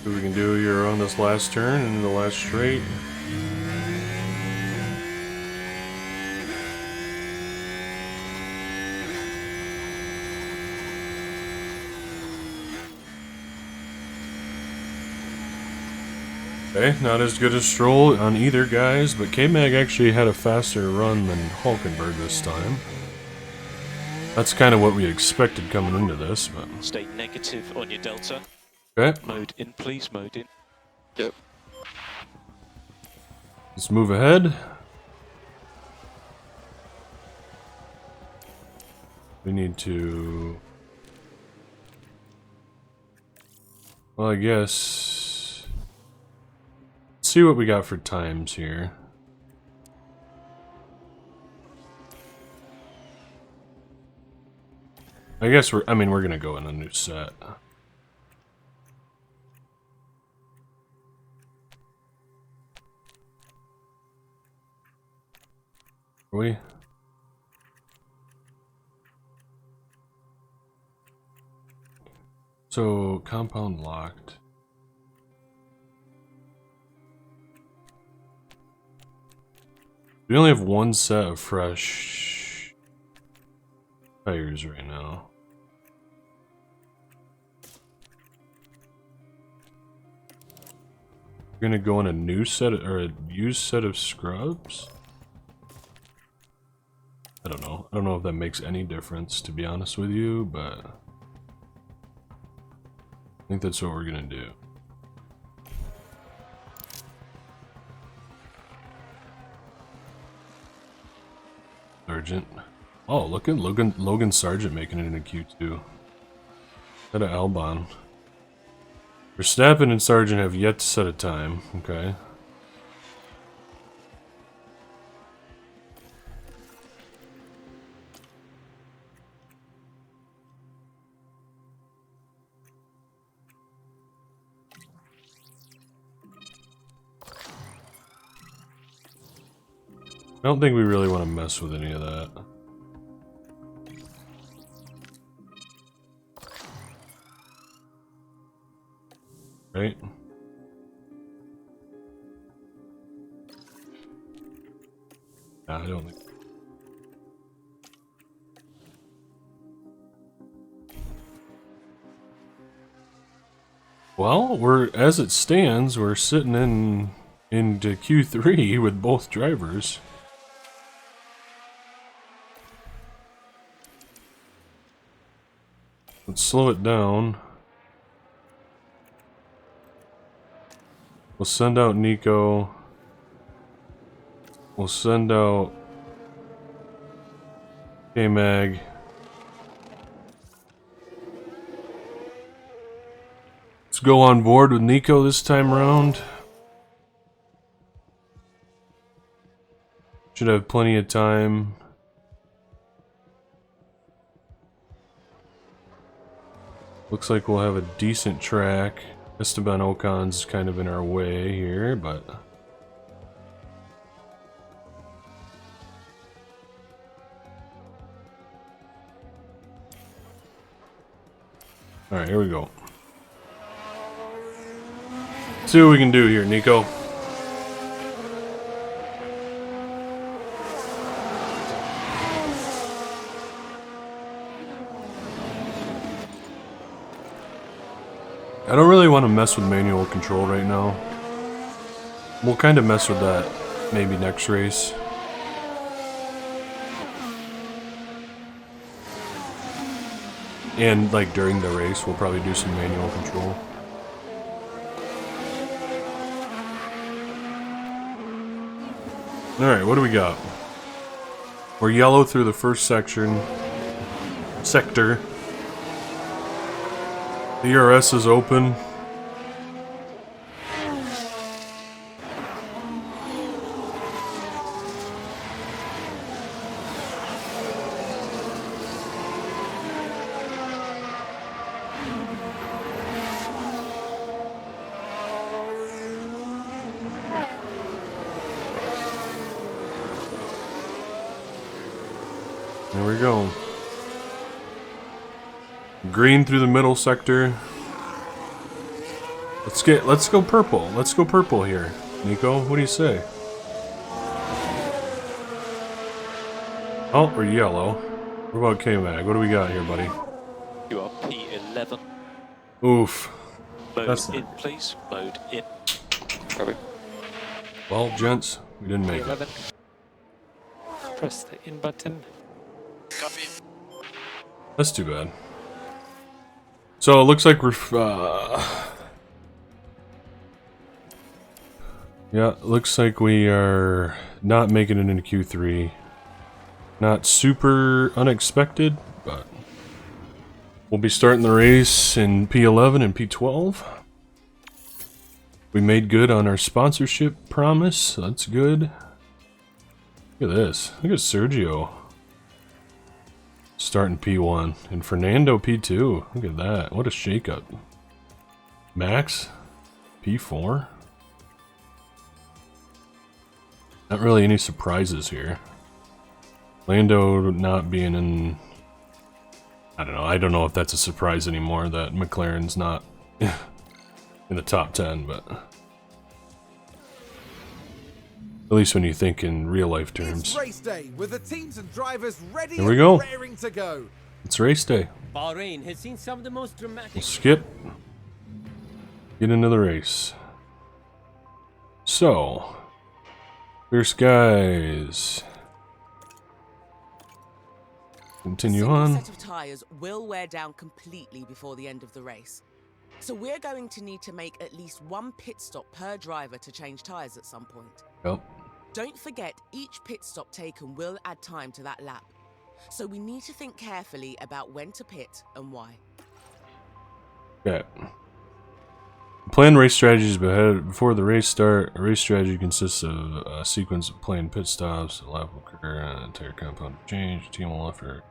So we can do here on this last turn and the last straight. Okay, not as good as Stroll on either guys, but K-Mag actually had a faster run than Hulkenberg this time. That's kind of what we expected coming into this, but... Stay negative on your delta. Okay, Mode in, please. Mode in. Yep. let's move ahead. We need to... Well, I guess... see what we got for times here. I guess we're gonna go in a new set. Are we? So, compound locked. We only have one set of fresh tires right now. We're gonna go in a new set or a used set of scrubs. I don't know. I don't know if that makes any difference, to be honest with you, but I think that's what we're gonna do. Sargent. Oh, look at Logan Sargent making it in a Q2. Got an Albon. Verstappen and Sargent have yet to set a time. Okay. I don't think we really want to mess with any of that. Right? Nah, I don't think. Well, as it stands, we're sitting into Q3 with both drivers. Let's slow it down. We'll send out Nico. We'll send out K-Mag. Let's go on board with Nico this time around. Should have plenty of time. Looks like we'll have a decent track. Esteban Ocon's kind of in our way here, but alright, here we go. See what we can do here, Nico. I don't really want to mess with manual control right now. We'll kind of mess with that maybe next race. And like during the race, we'll probably do some manual control. Alright, what do we got? We're yellow through the first sector. The ERS is open. There we go. Green through the middle sector. Let's go purple. Let's go purple here. Nico, what do you say? Oh, or yellow. What about K-Mag? What do we got here, buddy? You are P11. Oof. Mode in, please. Mode in. Copy. Well, gents, we didn't make it. 11. Press the in button. Copy. That's too bad. So it looks like we're yeah, it looks like we are not making it into Q3. Not super unexpected, but we'll be starting the race in P11 and P12. We made good on our sponsorship promise, so that's good. Look at this. Look at Sergio. Starting P1. And Fernando P2. Look at that. What a shakeup. Max P4. Not really any surprises here. Lando not being in I don't know. I don't know if that's a surprise anymore that McLaren's not in the top 10, but at least when you think in real life terms. It's race day with the teams and drivers ready Here we go. and raring to go. It's race day. Bahrain has seen some of the most dramatic. We'll skip. Get into the race. So, clear skies. Continue Single on. set of tyres will wear down completely before the end of the race. So we're going to need to make at least one pit stop per driver to change tyres at some point. Yep. Don't forget, each pit stop taken will add time to that lap. So we need to think carefully about when to pit and why. Okay. Plan race strategies before the race start. A race strategy consists of a sequence of planned pit stops. A lap will occur and an entire compound change. The team will offer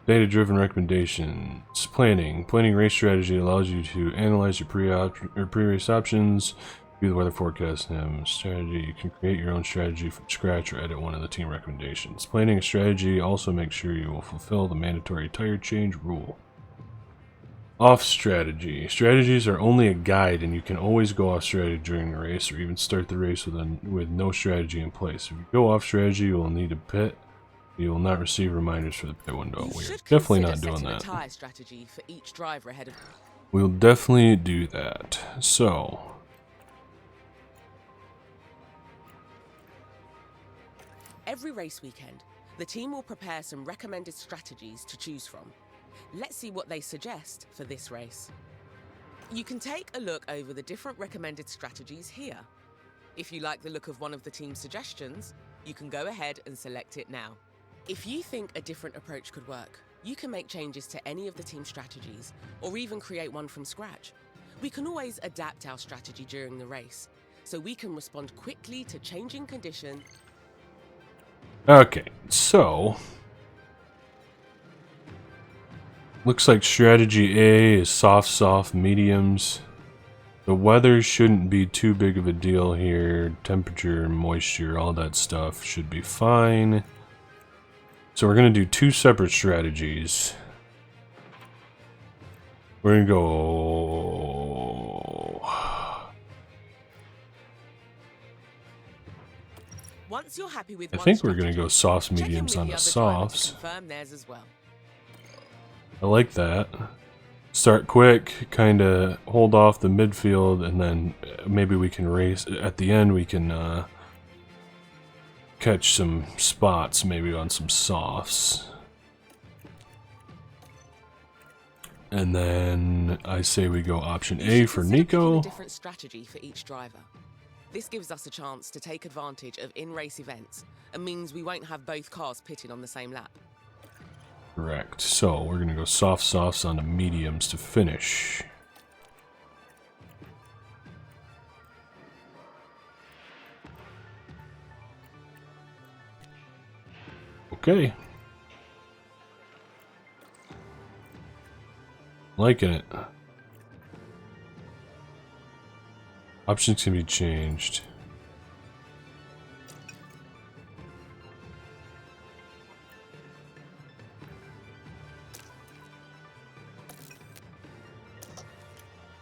data-driven recommendations. Planning. Planning race strategy allows you to analyze your pre-race options, view the weather forecast, and strategy. You can create your own strategy from scratch or edit one of the team recommendations. Planning a strategy also makes sure you will fulfill the mandatory tire change rule. Off strategy. Strategies are only a guide, and you can always go off strategy during the race, or even start the race with no strategy in place. If you go off strategy, you will need to pit. You will not receive reminders for the pit window. You We are should definitely consider not doing setting that. a tyre strategy for each driver ahead of. We'll definitely do that. So, Every race weekend, the team will prepare some recommended strategies to choose from. Let's see what they suggest for this race. You can take a look over the different recommended strategies here. If you like the look of one of the team's suggestions, you can go ahead and select it now. If you think a different approach could work, you can make changes to any of the team strategies, or even create one from scratch. We can always adapt our strategy during the race, so we can respond quickly to changing conditions. okay, so looks like strategy A is soft, mediums. The weather shouldn't be too big of a deal here. Temperature, moisture, all that stuff should be fine. So we're gonna do two separate strategies. We're gonna go. Once you're happy with I one think we're gonna strategy, go softs, check in mediums with on the the other driver to softs. confirm theirs as well. I like that. Start quick, kind of hold off the midfield, and then maybe we can race at the end. We can catch some spots, maybe on some softs. And then I say we go option You A should for consider picking Nico. a different strategy for each driver. This gives us a chance to take advantage of in-race events and means we won't have both cars pitted on the same lap. Correct. So we're gonna go softs onto mediums to finish. Okay. Liking it. Options can be changed.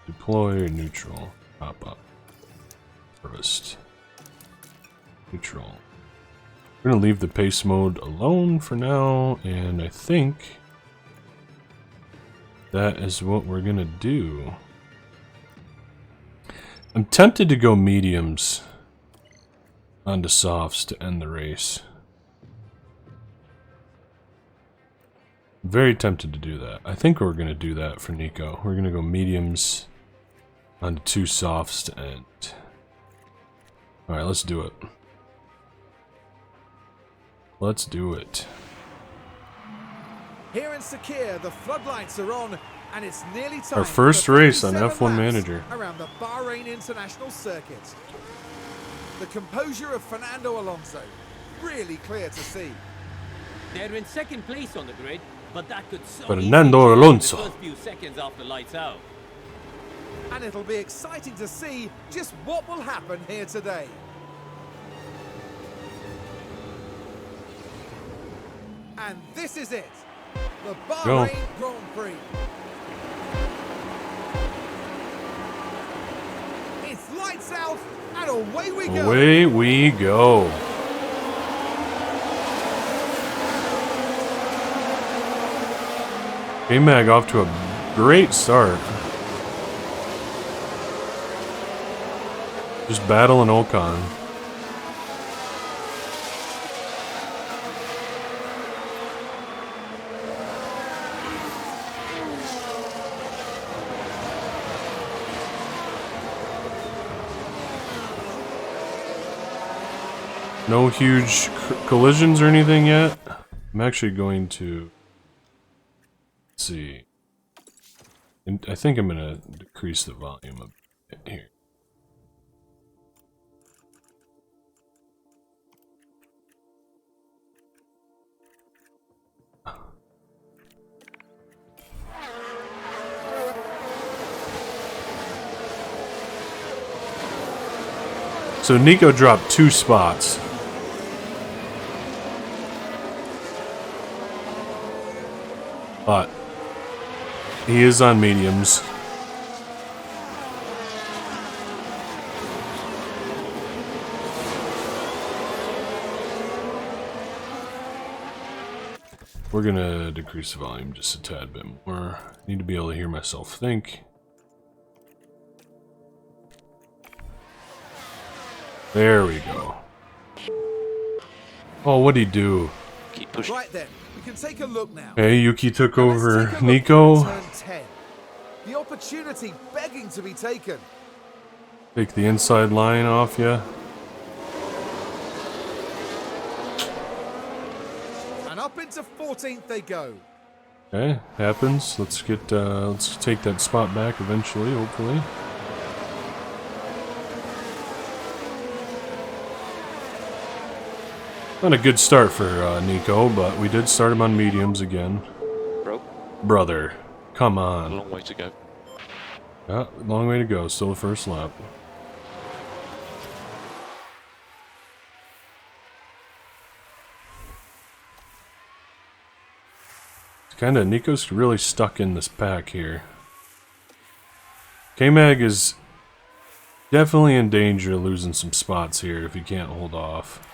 Deploy neutral. Pop up. Harvest. Neutral. We're gonna leave the pace mode alone for now, and I think that is what we're gonna do. I'm tempted to go mediums onto softs to end the race. Very tempted to do that. I think we're gonna do that for Nico. We're gonna go mediums onto two softs to end. Alright, let's do it. Let's do it. Here in Sakir, the floodlights are on, and it's nearly time Our first for race on 57 F1 laps Manager. around the Bahrain International Circuit. The composure of Fernando Alonso, really clear to see. They're in second place on the grid, but that could so Fernando easily change Alonso. in the first few seconds after lights out. And it'll be exciting to see just what will happen here today. And this is it. The Go. Bahrain Grand Prix. It's lights out and away we go. Away we go. K-Mag off to a great start. Just battling Ocon. No huge collisions or anything yet. I'm actually going to see. And I think I'm gonna decrease the volume a bit here. So Nico dropped 2 spots. But he is on mediums. We're gonna decrease the volume just a tad bit more. Need to be able to hear myself think. There we go. Oh, what'd he do? Keep pushing. Right then, we can take a look now. Hey, Yuki took Now let's over take a look Nico. at turn 10. The opportunity begging to be taken. Take the inside line off, yeah. And up into 14th they go. Okay, happens. Let's take that spot back eventually, hopefully. Not a good start for Nico, but we did start him on mediums again. Bro, Brother, come a on. long way to go. Yeah, long way to go. Still the first lap. Nico's really stuck in this pack here. K-Mag is definitely in danger of losing some spots here if he can't hold off.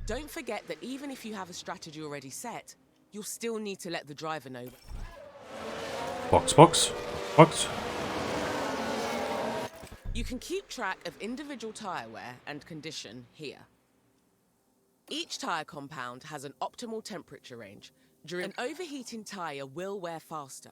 Don't forget that even if you have a strategy already set, you'll still need to let the driver know. Box. You can keep track of individual tyre wear and condition here. Each tyre compound has an optimal temperature range. An overheating tyre will wear faster,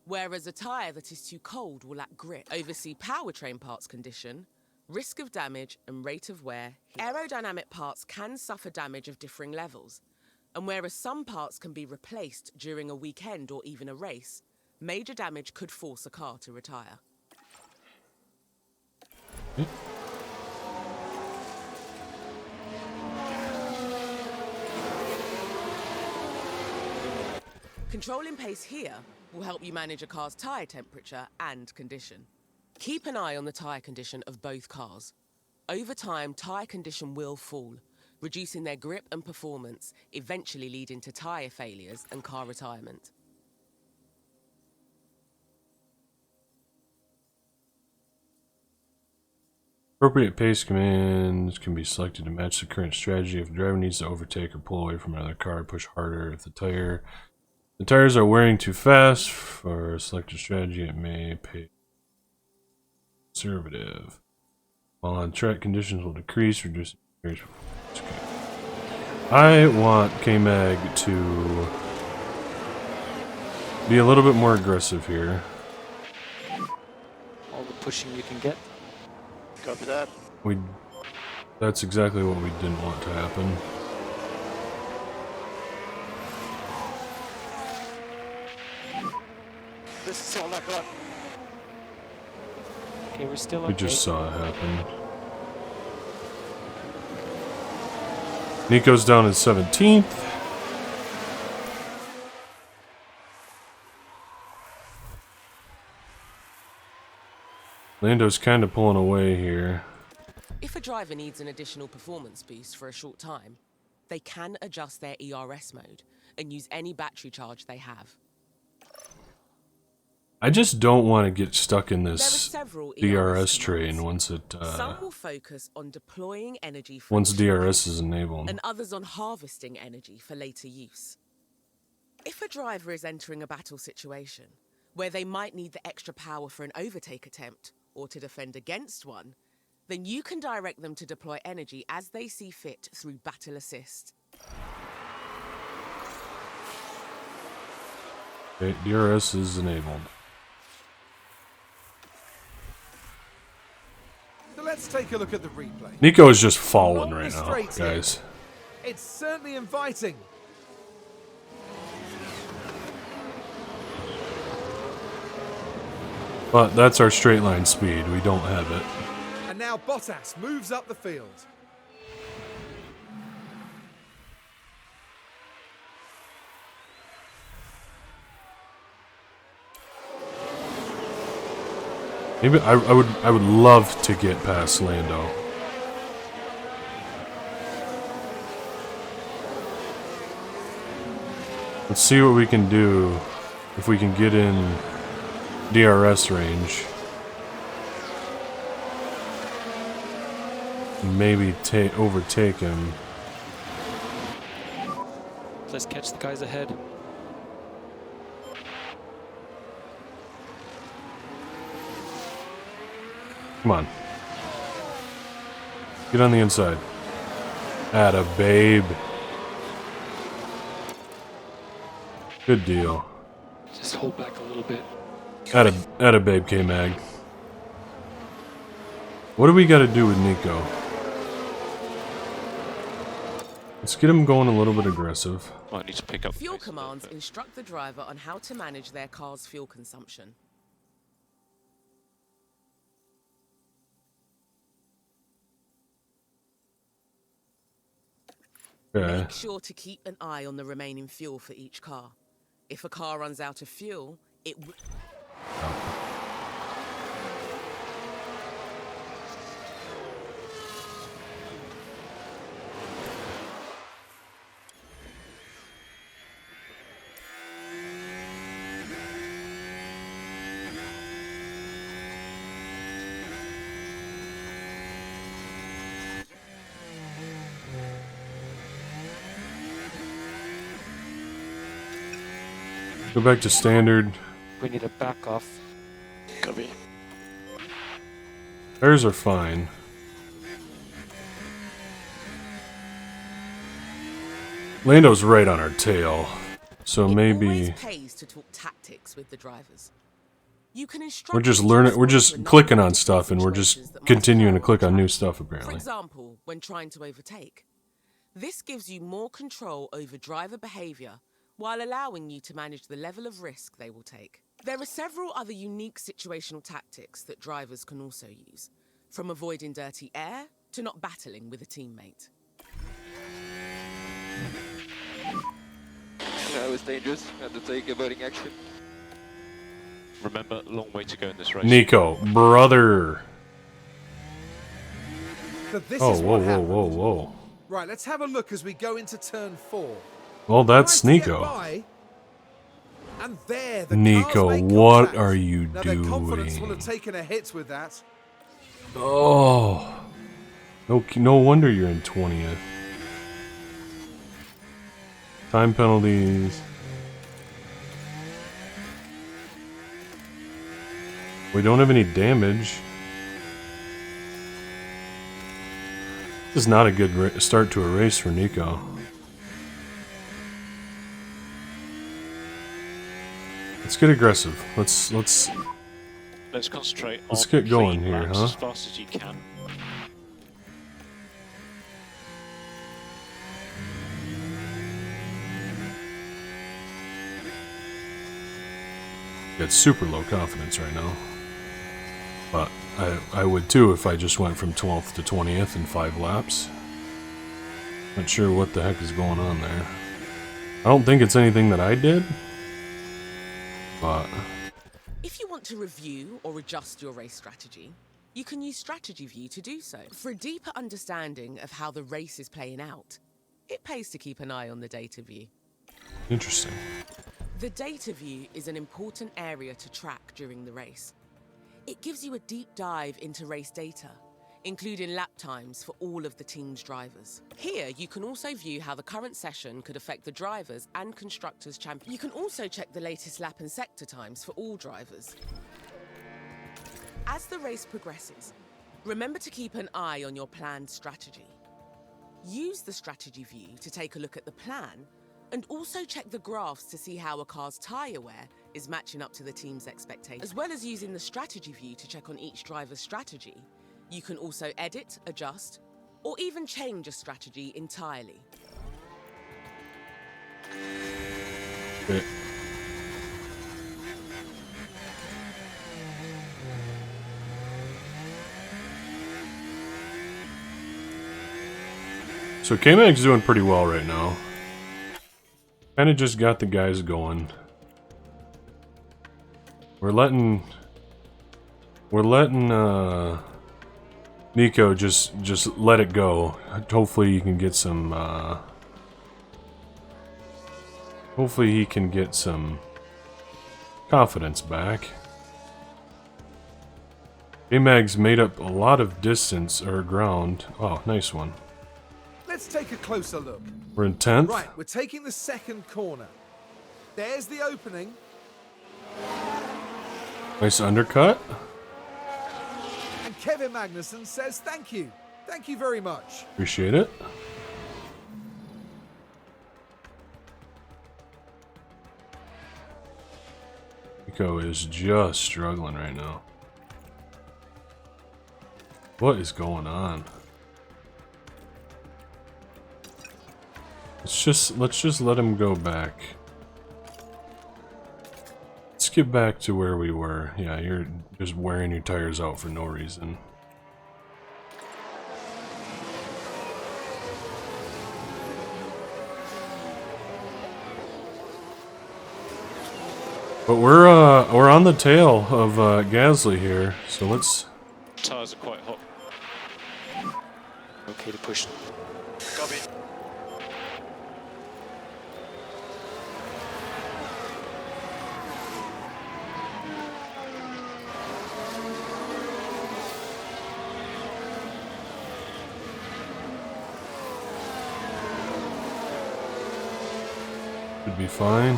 whereas a tyre that is too cold will lack grip. Oversee powertrain parts condition, risk of damage and rate of wear. Aerodynamic parts can suffer damage of differing levels, and whereas some parts can be replaced during a weekend or even a race, major damage could force a car to retire. Controlling pace here will help you manage a car's tyre temperature and condition. Keep an eye on the tyre condition of both cars. Over time, tyre condition will fall, reducing their grip and performance, eventually leading to tyre failures and car retirement. Appropriate pace commands can be selected to match the current strategy. If the driver needs to overtake or pull away from another car, push harder. If the tires are wearing too fast for a selected strategy, it may pay conservative. While on track, conditions will decrease, reducing. I want K-Mag to be a little bit more aggressive here. All the pushing you can get. Copy that. That's exactly what we didn't want to happen. This is all I got. Okay, we're still okay. We just saw it happen. Nico's down in 17th. Lando's kind of pulling away here. If a driver needs an additional performance boost for a short time, they can adjust their ERS mode and use any battery charge they have. I just don't want to get stuck in There are this several DRS ERS train commands. once Some will focus on deploying energy for once initial DRS use, is enabled. and others on harvesting energy for later use. If a driver is entering a battle situation where they might need the extra power for an overtake attempt or to defend against one, then you can direct them to deploy energy as they see fit through Battle Assist. Okay, DRS is enabled. So let's take a look at the replay. Nico is just falling Along right the now, straights here. guys. It's certainly inviting. But that's our straight line speed. We don't have it. And now Bottas moves up the field. Maybe I would love to get past Lando. Let's see what we can do if we can get in DRS range. Maybe overtake him. Let's catch the guys ahead. Come on. Get on the inside. Atta babe. Good deal. Just hold back a little bit. Atta babe K-Mag. What do we got to do with Nico? Let's get him going a little bit aggressive. Might need to pick up Fuel pace a little commands bit. instruct the driver on how to manage their car's fuel consumption. Okay. Make sure to keep an eye on the remaining fuel for each car. If a car runs out of fuel, it will... Go back to standard. We need a back off. Copy. Tires are fine. Lando's right on our tail. So It maybe always pays to talk tactics with the drivers. You can instruct we're just them to learning, we're respond just to a number clicking of on different stuff and we're just situations that might continuing to occur click on new track. stuff For apparently. example, when trying to overtake. This gives you more control over driver behavior while allowing you to manage the level of risk they will take. There are several other unique situational tactics that drivers can also use, from avoiding dirty air to not battling with a teammate. That was dangerous. Had to take avoiding action. Remember, long way to go in this race. Nico, brother. So this Oh, is whoa, what whoa, happened. whoa, whoa. Right, let's have a look as we go into turn 4. Well, that's Tries to get Nico. by, and there, the Nico, cars make what contact. are you Now, their confidence will doing? have taken a hit with that. Oh. No wonder you're in 20th. Time penalties. We don't have any damage. This is not a good start to a race for Nico. Let's get aggressive. Let's concentrate Let's on get going clean here, laps huh? as fast as you can. get super low confidence right now. But I would too if I just went from 12th to 20th in 5 laps. Not sure what the heck is going on there. I don't think it's anything that I did. But If you want to review or adjust your race strategy, You can use Strategy View to do so. For a deeper understanding of how the race is playing out, it pays to keep an eye on the data view. Interesting. The data view is an important area to track during the race. It gives you a deep dive into race data, including lap times for all of the team's drivers. Here, you can also view how the current session could affect the drivers and constructors' champion. You can also check the latest lap and sector times for all drivers. As the race progresses, remember to keep an eye on your planned strategy. Use the strategy view to take a look at the plan and also check the graphs to see how a car's tyre wear is matching up to the team's expectations. As well as using the strategy view to check on each driver's strategy, you can also edit, adjust, or even change a strategy entirely. Okay. So K-Mag's doing pretty well right now. Kind of just got the guys going. We're letting Nico just let it go. Hopefully he can get some confidence back. K-Mag's made up a lot of distance or ground. Oh, nice one. Let's take a closer look. We're in 10th. Right, we're taking the second corner. There's the opening. Nice undercut. And Kevin Magnussen says thank you. Thank you very much. Appreciate it. Nico is just struggling right now. What is going on? Let's just let him go back. Let's get back to where we were. Yeah, you're just wearing your tires out for no reason. But we're on the tail of Gasly here, so let's. Tires are quite hot. Okay to push. Copy. Should be fine.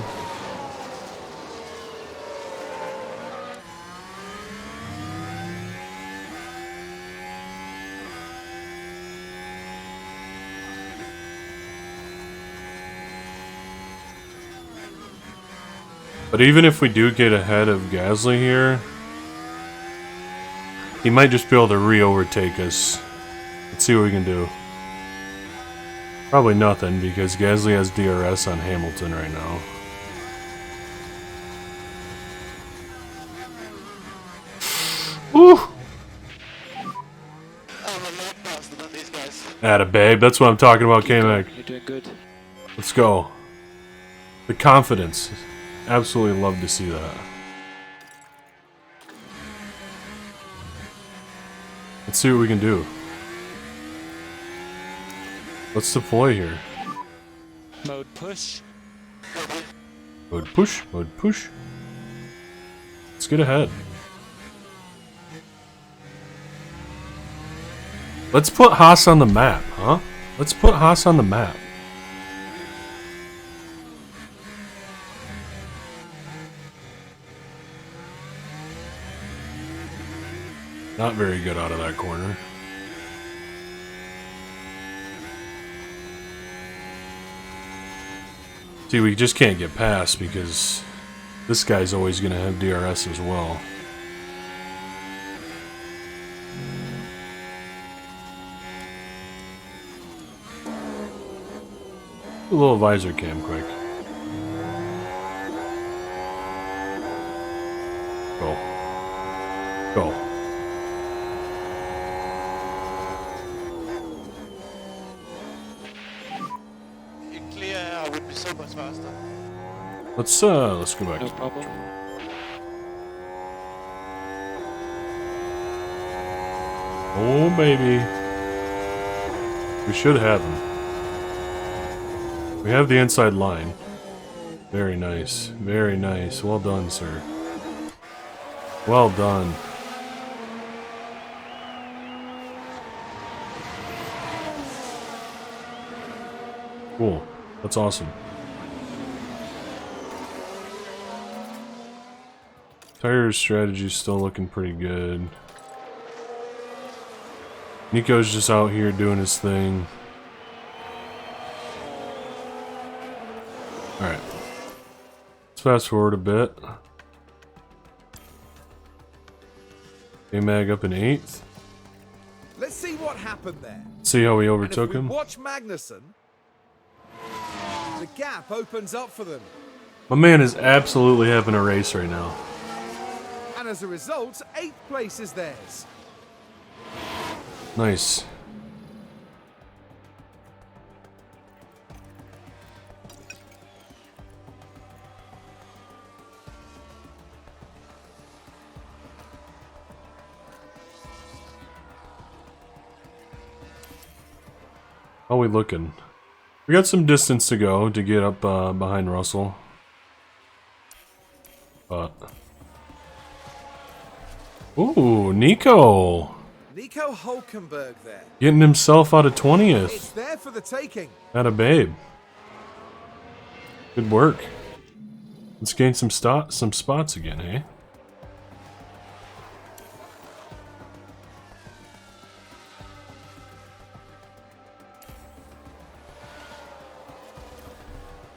But even if we do get ahead of Gasly here, he might just be able to re-overtake us. Let's see what we can do. Probably nothing, because Gasly has DRS on Hamilton right now. Woo! I'm a lot faster than these guys. Atta babe, that's what I'm talking about, K-Mag. You're doing good. Let's go. The confidence. Absolutely love to see that. Let's see what we can do. Let's deploy here. Mode push. Mode push, mode push. Let's get ahead. Let's put Haas on the map, huh? Let's put Haas on the map. Not very good out of that corner. See, we just can't get past because this guy's always going to have DRS as well. A little visor cam quick. Go. Go. You clear, I would be so much faster. Let's go back. No problem. Oh, baby. We should have him. We have the inside line. Very nice. Very nice. Well done, sir. Well done. Cool. That's awesome. Tire strategy's still looking pretty good. Nico's just out here doing his thing. Alright. Let's fast forward a bit. A-Mag up in 8th. Let's see what happened there. See how we And overtook if we him? watch Magnussen, the gap opens up for them. My man is absolutely having a race right now. And as a result, 8th place is theirs. Nice. How we looking? We got some distance to go to get up behind Russell. But... Ooh, Nico! Nico Hulkenberg there. Getting himself out of 20th. It's there for the taking. Atta babe. Good work. Let's gain some spots again, eh?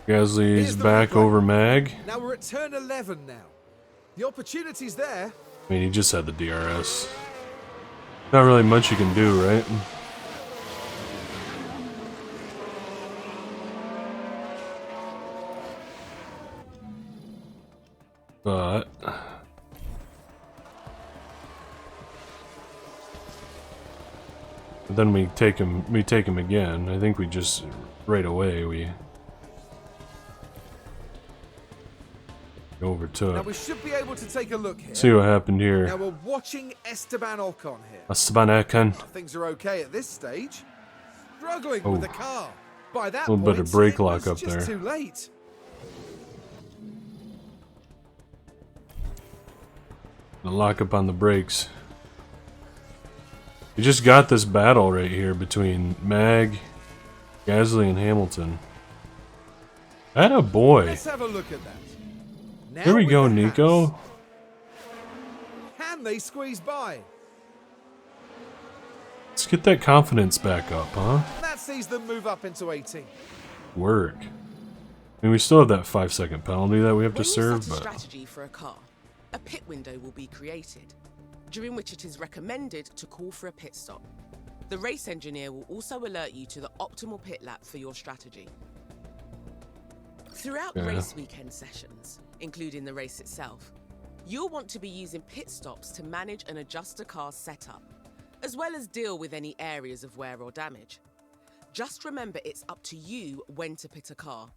Gasly's Here's the back replay. over Mag. Now we're at turn 11 now. The opportunity's there. I mean, he just had the DRS. Not really much you can do, right? But... then we take him again. I think we just, right away, we overtook. Now we should be able to take a look here. See what happened Now here. we're watching Esteban Ocon here. Esteban Ocon. Things are okay at this stage. Struggling Oh. with the car. By that Little point, bit of brake it lock was up just there. too late. The lock up on the brakes. You just got this battle right here between Mag, Gasly, and Hamilton. Atta boy. Let's have a look at that. Now Here we with go, the Nico. Haas. Can they squeeze by? Let's get that confidence back up, huh? That sees them move up into 18. Work. I mean, we still have that 5-second penalty that we have When to you serve, set a but strategy for a car, a pit window will be created, during which it is recommended to call for a pit stop. The race engineer will also alert you to the optimal pit lap for your strategy. Throughout Yeah. race weekend sessions, including the race itself, you'll want to be using pit stops to manage and adjust a car's setup, as well as deal with any areas of wear or damage. Just remember it's up to you when to pit a car.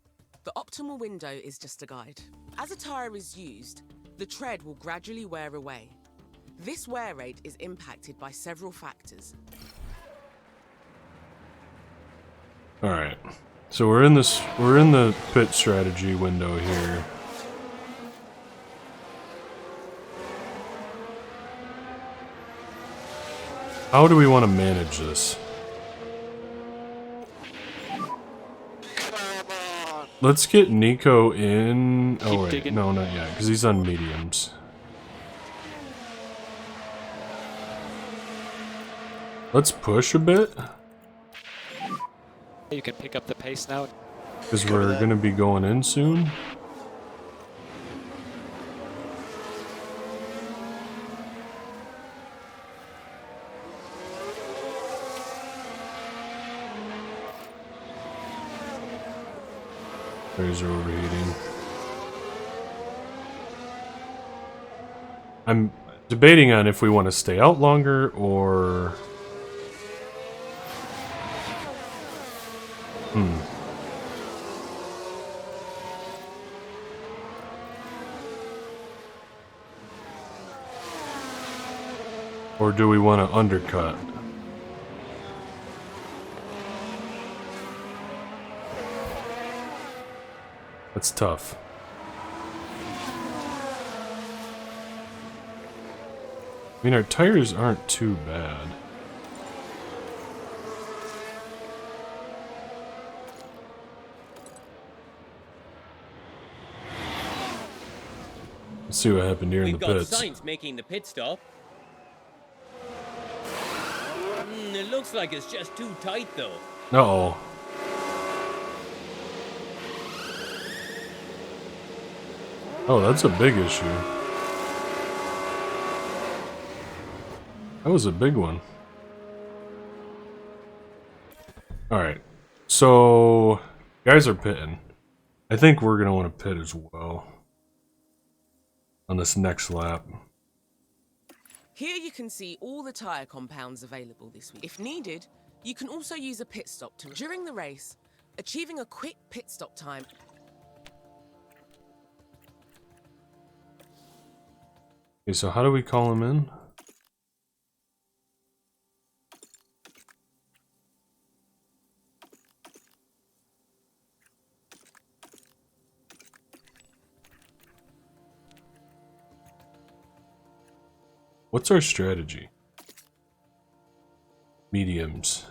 The optimal window is just a guide. As a tyre is used, the tread will gradually wear away. This wear rate is impacted by several factors. alright. So we're in the pit strategy window here. How do we want to manage this? Come on. Let's get Nico in. Oh Keep wait, digging. no, not yet, because he's on mediums. Let's push a bit, You can pick up the pace now. because we're gonna be going in soon. Tires are overheating. I'm debating on if we want to stay out longer or... Or do we want to undercut? That's tough. I mean, our tires aren't too bad. Let's see what happened here in We've the got pits. Sainz making the pit stop. It looks like it's just too tight though. Uh-oh. Oh, that's a big issue. That was a big one. Alright. So, guys are pitting. I think we're going to want to pit as well. On this next lap. Here you can see all the tyre compounds available this week. If needed, you can also use a pit stop to during the race, achieving a quick pit stop time. Okay, so how do we call him in? What's our strategy? Mediums.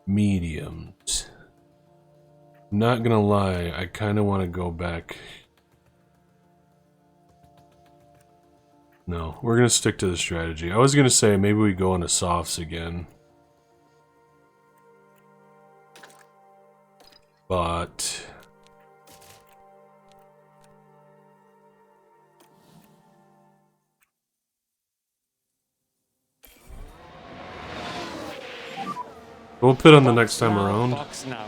Mediums. Not gonna lie, I kind of want to go back. No, we're gonna stick to the strategy. I was gonna say maybe we go into softs again. But... we'll pit on the next time around. Box now.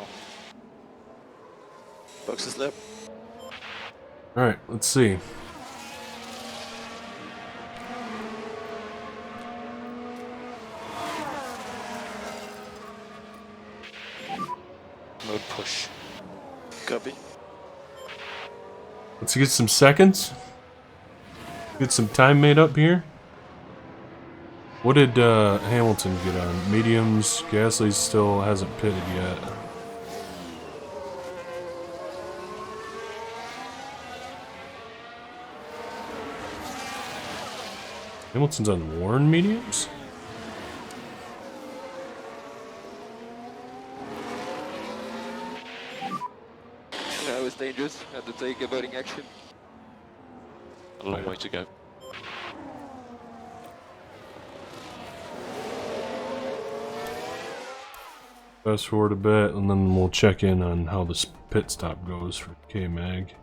Box is left. Alright, let's see. Mode push. Copy. Let's get some seconds. Get some time made up here. What did Hamilton get on? Mediums. Gasly still hasn't pitted yet. Hamilton's on worn mediums? That was dangerous. Had to take avoiding action. A long way to go. Fast forward a bit, and then we'll check in on how this pit stop goes for K-Mag.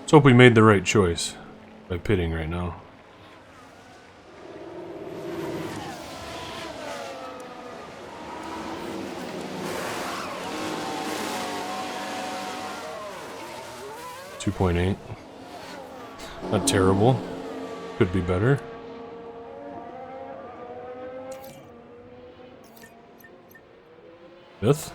Let's hope we made the right choice by pitting right now. .8. Not terrible. Could be better. Fifth.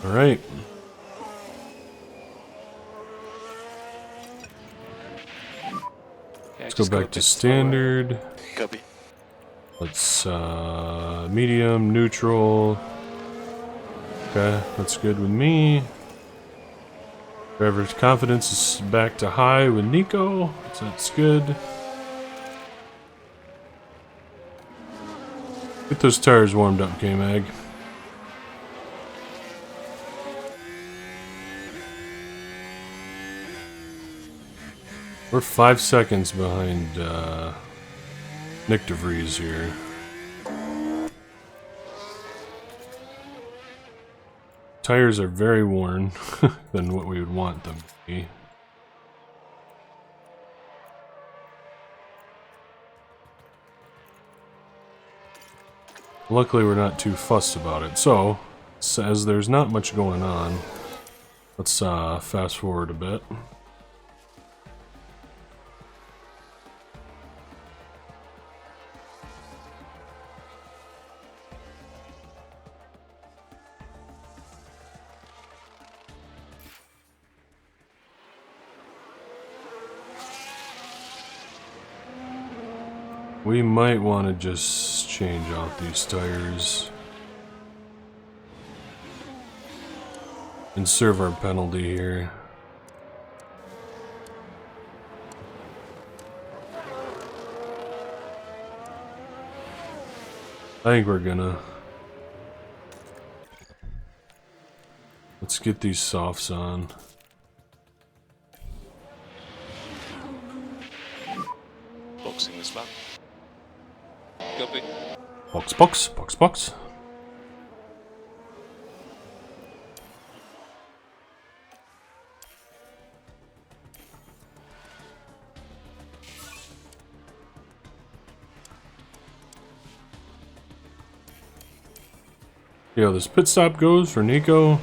All right. Let's go back to standard. Copy. Let's medium, neutral. Okay, that's good with me. Driver's confidence is back to high with Nico, so that's good. Get those tires warmed up, K-Mag. We're 5 seconds behind Nick DeVries here. Tires are very worn than what we would want them to be. Luckily, we're not too fussed about it. So, Says there's not much going on. Let's fast forward a bit. We might want to just change out these tires and serve our penalty here. I think we're gonna. Let's get these softs on. Boxing this lap. Copy. Box, box, box, box. Yo, this pit stop goes for Nico.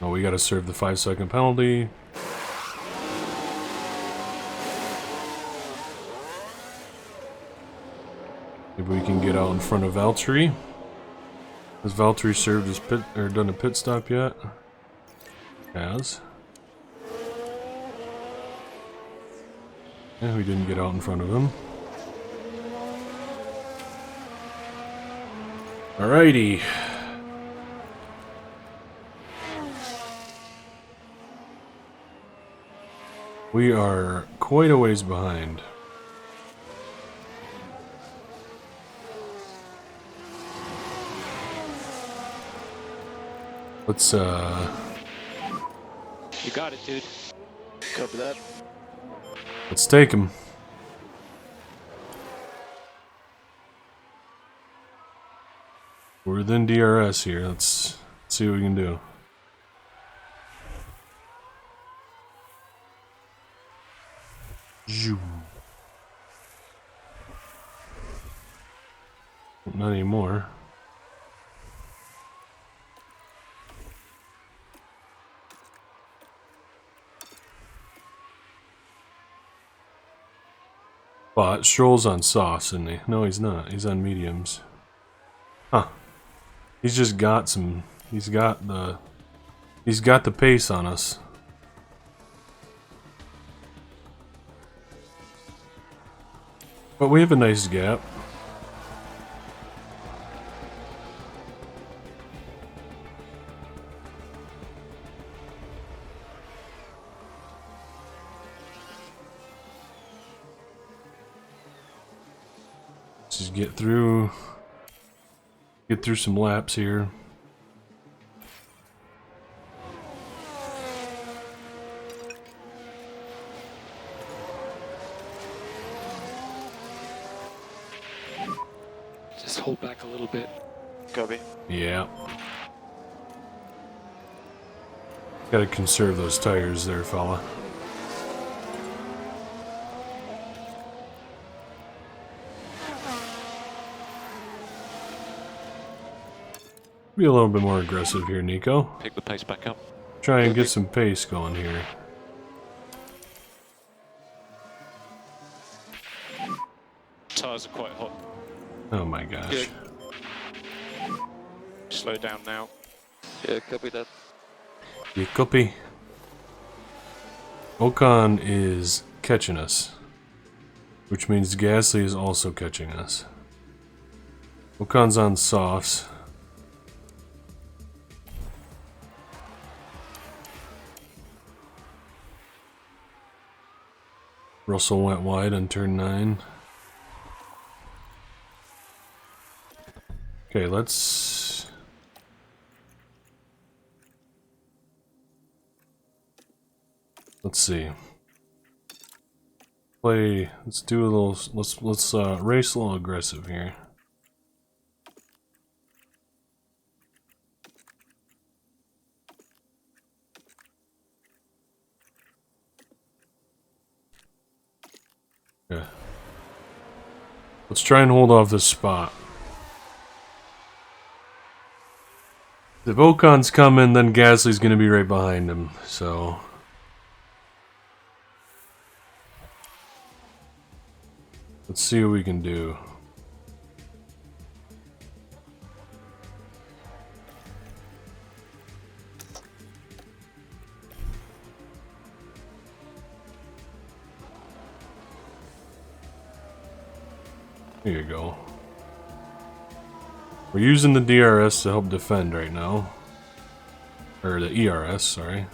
Oh, we gotta serve the 5-second penalty. Maybe we can get out in front of Valtteri. Has Valtteri served his pit or done a pit stop yet? Has. Yeah, we didn't get out in front of him. Alrighty. We are quite a ways behind. Let's You got it, dude. Copy that. let's take him. We're within DRS here. Let's see what we can do. Zoom. Not anymore. But Stroll's on softs, isn't he? No, he's not. He's on mediums. Huh. He's just got some. He's got the pace on us. But we have a nice gap. Let's just get through some laps here. Just hold back a little bit. Copy. Yeah. Gotta conserve those tires there, fella. Be a little bit more aggressive here, Nico. Pick the pace back up. Try and get some pace going here. Tires are quite hot. Oh my gosh. Good. Slow down now. Yeah, copy that. You copy. Ocon is catching us, which means Gasly is also catching us. Ocon's on softs. Russell went wide on turn 9. Okay, let's see. Let's do a little. Let's race a little aggressive here. Yeah. Let's try and hold off this spot. If Ocon's coming, then Gasly's going to be right behind him, so... Let's see what we can do. Here you go. We're using the DRS to help defend right now. Or the ERS, sorry.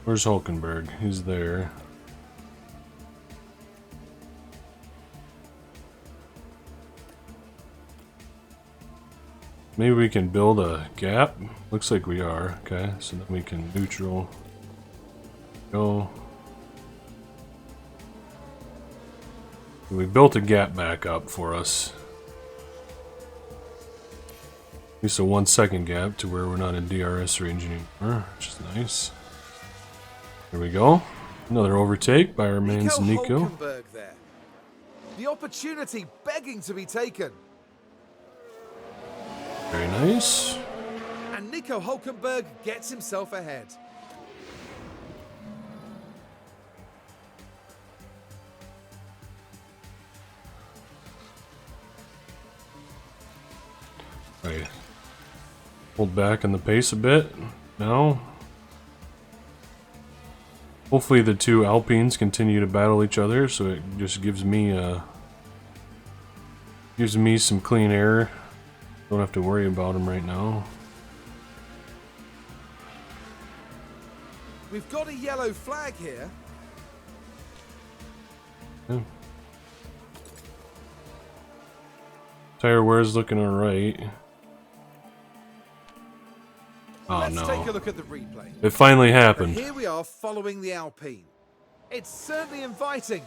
Where's Hulkenberg? He's there. Maybe we can build a gap? Looks like we are. Okay, so then we can neutral. Go. We built a gap back up for us. At least a 1 second gap to where we're not in DRS range anymore, which is nice. There we go. Another overtake by our man's Nico. Hulkenberg there. The opportunity begging to be taken. Very nice. And Nico Hulkenberg gets himself ahead. Right. Hold back on the pace a bit. Now. Hopefully the two Alpines continue to battle each other, so it just gives me some clean air. Don't have to worry about them right now. We've got a yellow flag here. Yeah. Tire wear's looking alright. Oh Let's take a no. look at the replay. It finally But happened. here we are following the Alpine. It's certainly inviting.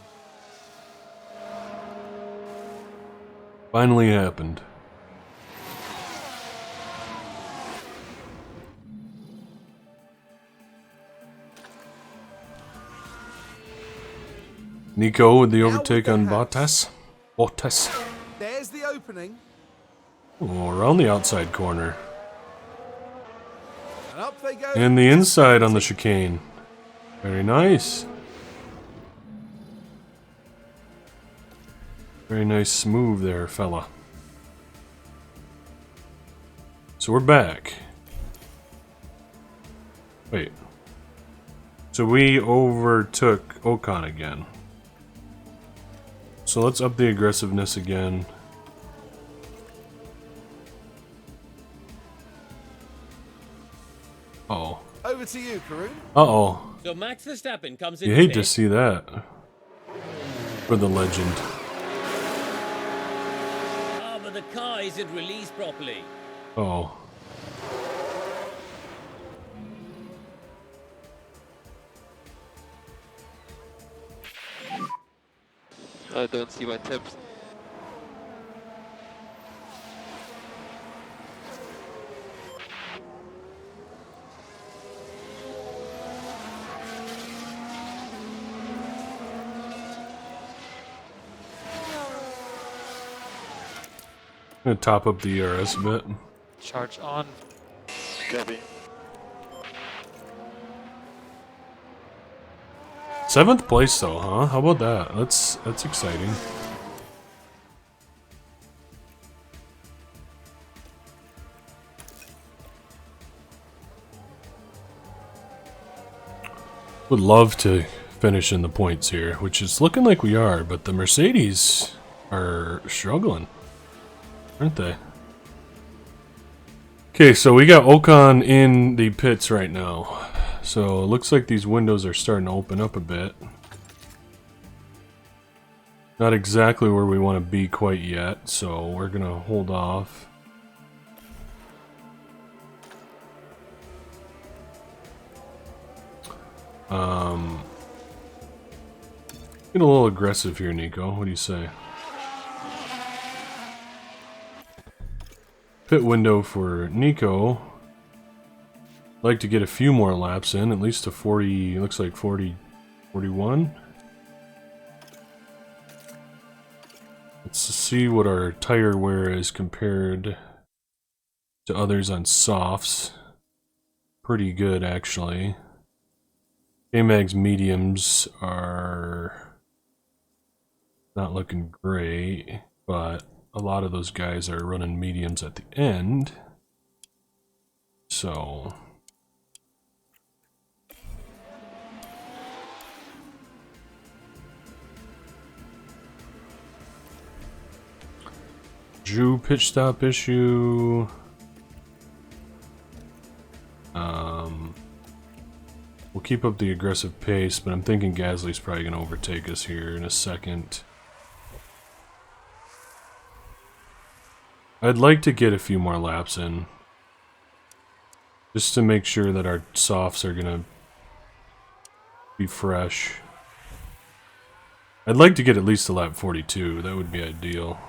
Finally happened. Nico with the Now with overtake the on Haas. Bottas. There's the opening. Oh, around the outside corner. And up they go. And the inside on the chicane. Very nice. Very nice move there, fella. So we're back. Wait. So we overtook Ocon again. So let's up the aggressiveness again. Uh-oh. Over to you, Karun. Uh-oh. So Max Verstappen comes You in. hate to see that. For the legend. Ah, but the car isn't released properly. Oh. I don't see my tips. I'm gonna top up the ERS a bit. Charge on. Copy. 7th place though, huh? How about that? That's exciting. Would love to finish in the points here, which is looking like we are, but the Mercedes are struggling, aren't they? Okay, so we got Ocon in the pits right now. So it looks like these windows are starting to open up a bit. Not exactly where we want to be quite yet, so we're gonna hold off. Get a little aggressive here, Nico. What do you say? Pit window for Nico. Like to get a few more laps in, at least to 40, looks like 40, 41. Let's see what our tire wear is compared to others on softs. Pretty good, actually. K-Mag's mediums are not looking great, but a lot of those guys are running mediums at the end. So Drew pitch stop issue. We'll keep up the aggressive pace, but I'm thinking Gasly's probably going to overtake us here in a second. I'd like to get a few more laps in, just to make sure that our softs are going to be fresh. I'd like to get at least to lap 42, that would be ideal.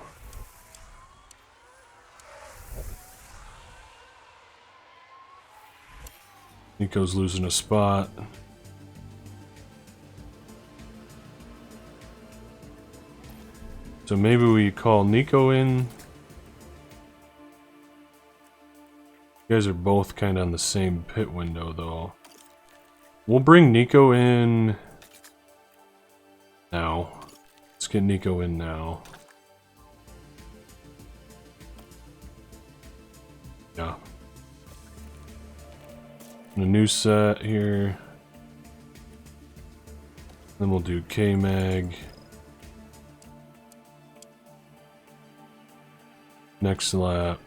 Nico's losing a spot. So maybe we call Nico in. You guys are both kind of on the same pit window, though. We'll bring Nico in now. Let's get Nico in now. Yeah. A new set here. Then we'll do K-Mag. Next lap.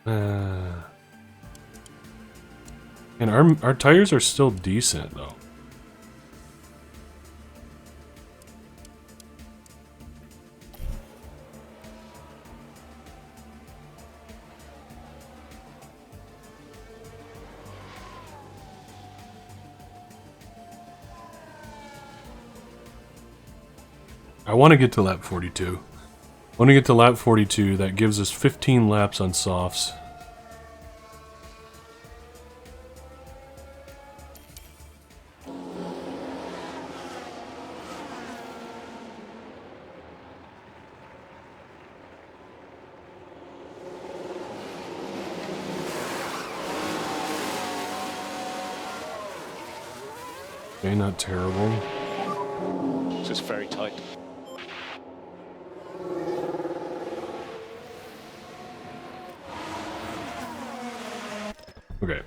And our tires are still decent though. I want to get to lap 42. I want to get to lap 42. That gives us 15 laps on softs. Okay, not terrible. This is very tight. Okay.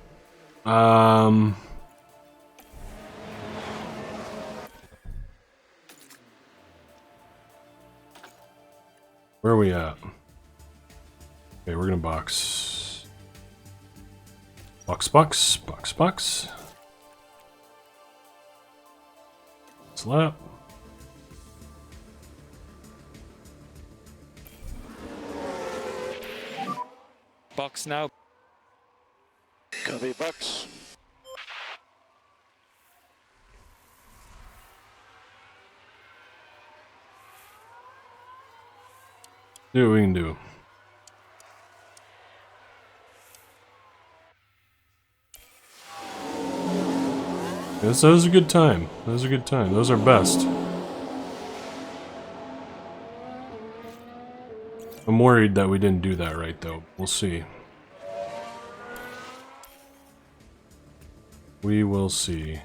Where are we at? Okay, we're gonna box. Box, box, box, box. Slap. Box now. Copy, box. Do what we can do. Yes, that was a good time. That was a good time. That was our best. I'm worried that we didn't do that right, though. We'll see. We will see.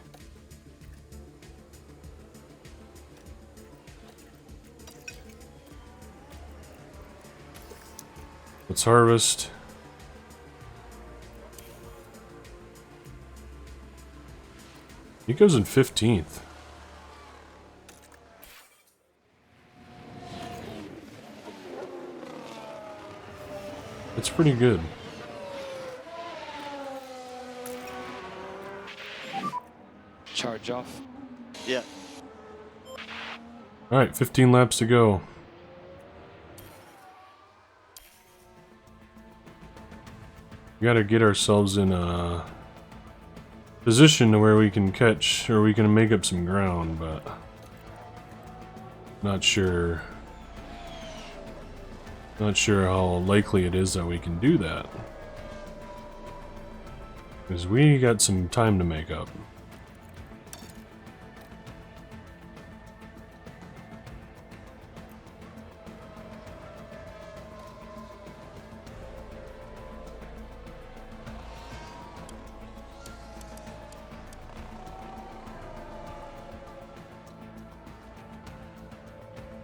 Let's harvest. He goes in 15th. That's pretty good. Charge off. Yeah. Alright, 15 laps to go. We gotta get ourselves in a position to where we can catch, or we can make up some ground, but not sure. Not sure how likely it is that we can do that. Because we got some time to make up.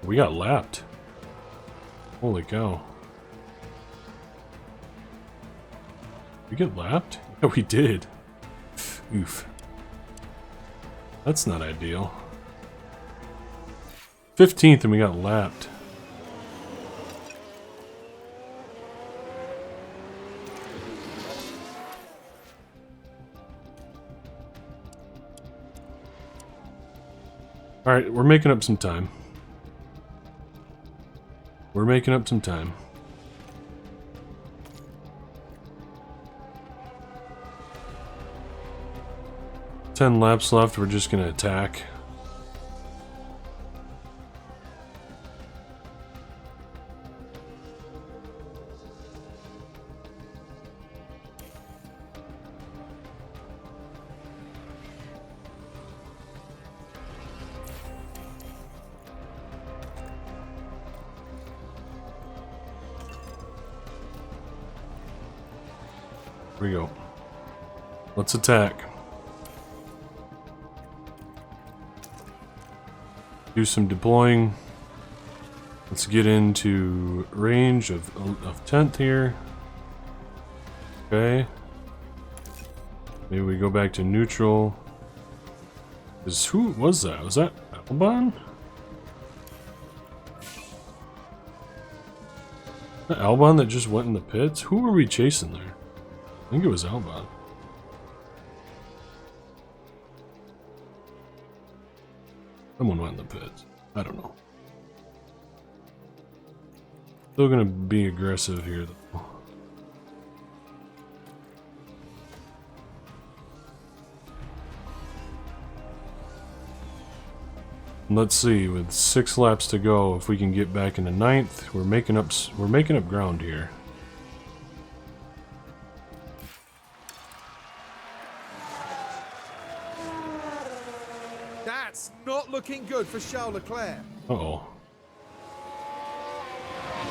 We got lapped. Holy cow. We get lapped? Yeah, we did. Oof. That's not ideal. 15th and we got lapped. Alright, we're making up some time. We're making up some time. Ten laps left, we're just gonna attack. Here we go. Let's attack. Do some deploying. Let's get into range of 10th here. Okay. Maybe we go back to neutral. Who was that? Was that Albon? That Albon that just went in the pits? Who were we chasing there? I think it was Albon. Someone went in the pits. I don't know. Still gonna be aggressive here though. Let's see, with 6 laps to go, if we can get back into 9th, we're making up ground here. That's not looking good for Charles Leclerc. Uh-oh.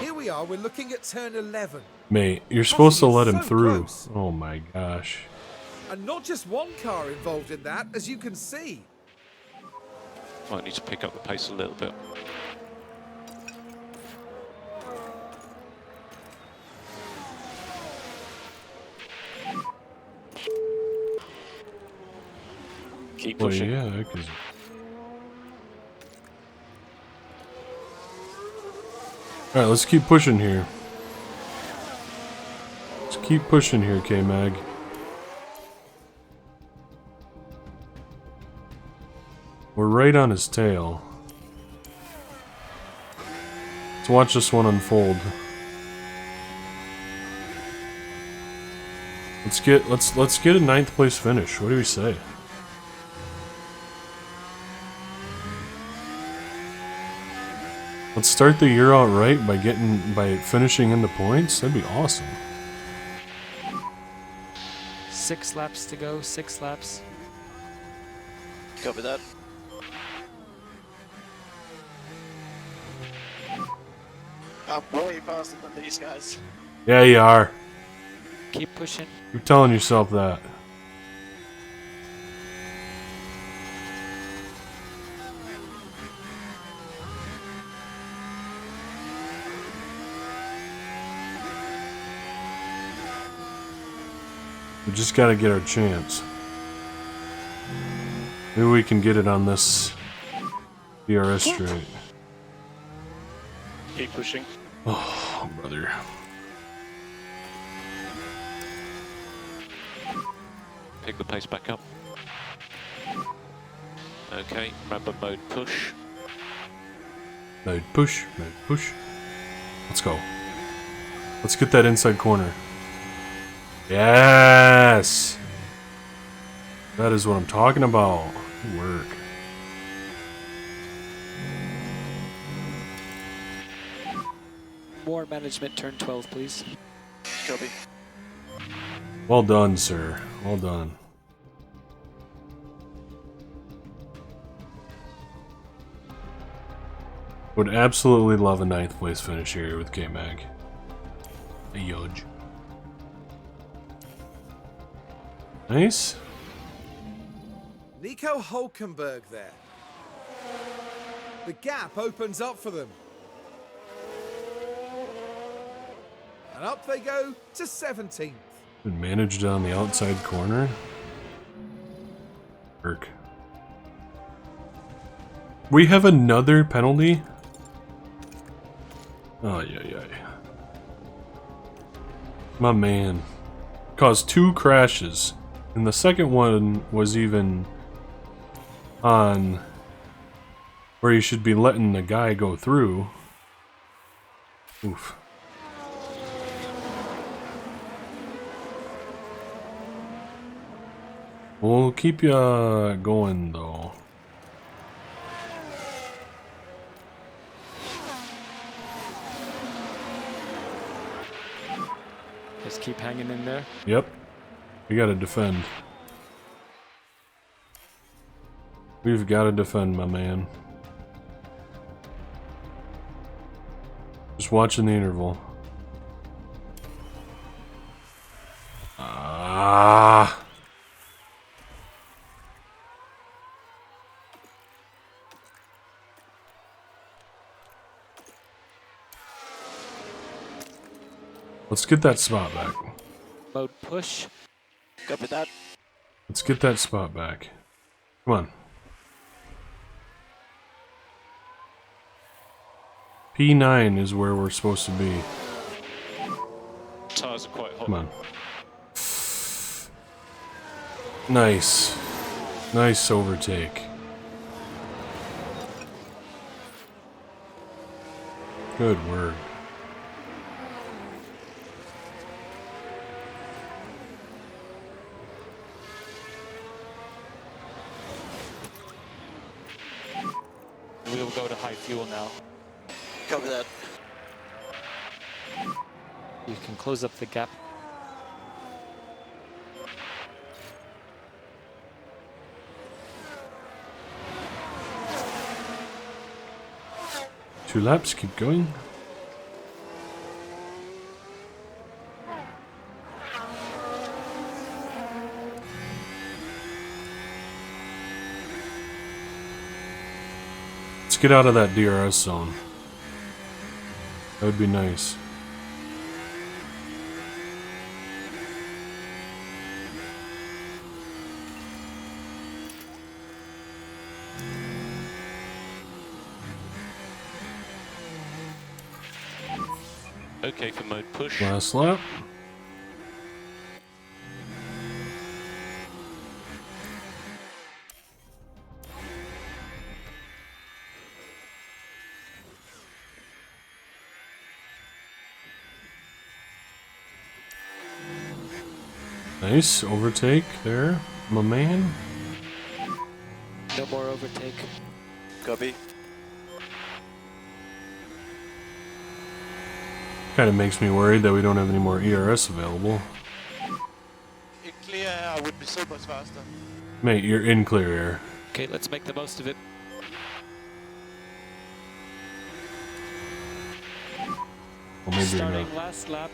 Here we are, we're looking at turn 11. Mate, you're supposed to let him so through. close. Oh my gosh. And not just one car involved in that, as you can see. Might need to pick up the pace a little bit. Keep Well, pushing. yeah, because... Alright, let's keep pushing here. Let's keep pushing here, K-Mag. We're right on his tail. Let's watch this one unfold. Let's get a 9th place finish. What do we say? Let's start the year out right by finishing in the points. That'd be awesome. 6 laps to go, 6 laps. Copy that. I'm way faster than these guys. Yeah, you are. Keep pushing. You're telling yourself that. We just gotta get our chance. Maybe we can get it on this DRS straight. Keep pushing. Oh, brother. Pick the pace back up. Okay, remember mode push. Mode push, mode push. Let's go. Let's get that inside corner. Yes! That is what I'm talking about. Good work. More management, turn 12, please. Copy. Well done, sir. Well done. Would absolutely love a 9th place finish here with K-Mag. A huge. Nice. Nico Hulkenberg there. The gap opens up for them. And up they go to 17th. Been managed on the outside corner. Work. We have another penalty. Oh yeah. My man caused 2 crashes, and the second one was even on where you should be letting the guy go through. Oof. We'll keep you going though. Just keep hanging in there. Yep. We gotta defend. We've gotta defend, my man. Just watching the interval. Ah. Let's get that spot back. Mode push. Copy that. Let's get that spot back. Come on. P9 is where we're supposed to be. Tires are quite hot. Come on. Nice. Nice overtake. Good work. We will go to high fuel now. Copy that. You can close up the gap. Two laps, keep going. Let's get out of that DRS zone. That would be nice. Okay for mode push. Last lap. Nice overtake there, my man. No more overtake. Copy. Kind of makes me worried that we don't have any more ERS available. In clear air, I would be so much faster. Mate, you're in clear air. Okay, let's make the most of it. Well, maybe you're Starting not. last lap.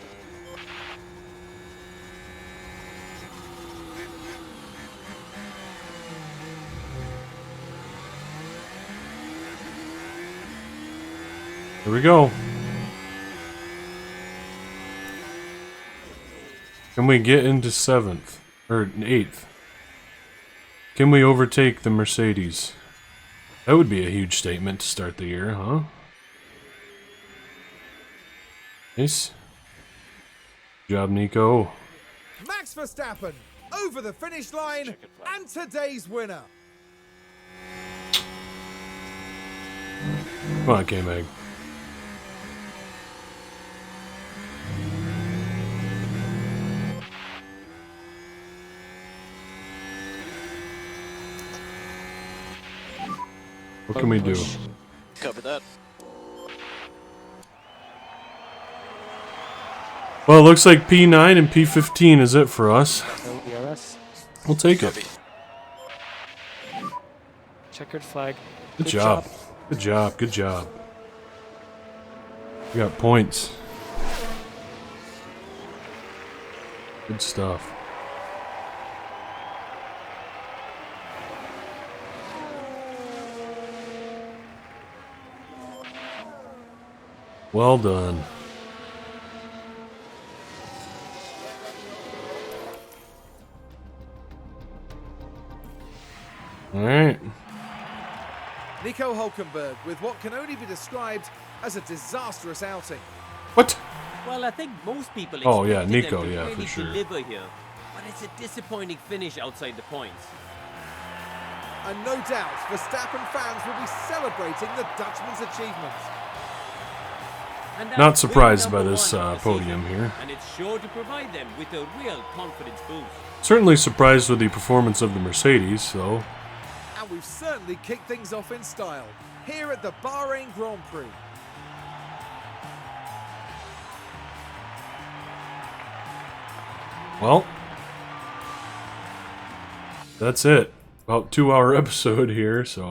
Here we go. Can we get into 7th? Or 8th? Can we overtake the Mercedes? That would be a huge statement to start the year, huh? Nice. Good job, Nico. Max Verstappen over the finish line and today's winner. Come on, K-Mag. What can we do? Copy that. Well, it looks like P9 and P15 is it for us. No ERS. We'll take it. Copy. Checkered flag. Good job. Good job. Good job. We got points. Good stuff. Well done. All right. Nico Hulkenberg with what can only be described as a disastrous outing. What? Well, I think most people Oh, yeah, expected Nico, them to yeah, for really sure. deliver here. But it's a disappointing finish outside the points. And no doubt, Verstappen fans will be celebrating the Dutchman's achievements. And that's Not surprised win by this number 1 of the podium season, here. And it's sure to provide them with a real confidence boost. Certainly surprised with the performance of the Mercedes, though. And we've certainly kicked things off in style here at the Bahrain Grand Prix. Well, that's it. About 2-hour episode here, so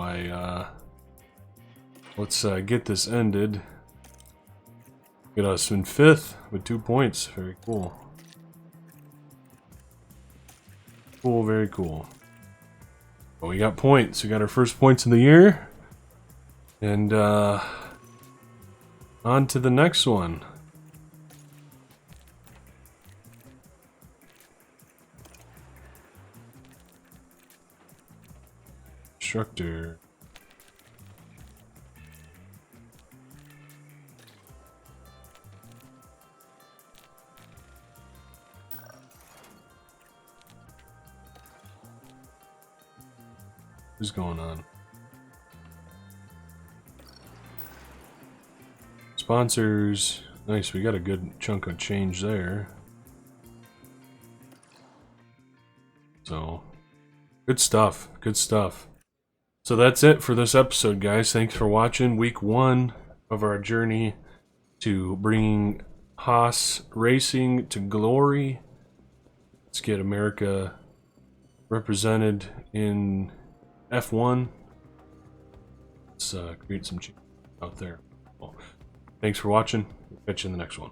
let's get this ended. Get us in 5th with 2 points. Very cool. Cool, very cool. Well, we got points. We got our first points of the year. And on to the next one. Instructor. What's going on? Sponsors. Nice, we got a good chunk of change there. So, good stuff. Good stuff. So that's it for this episode, guys. Thanks for watching week 1 of our journey to bringing Haas Racing to glory. Let's get America represented in F1. Let's create some change out there. Well, thanks for watching. We'll catch you in the next one.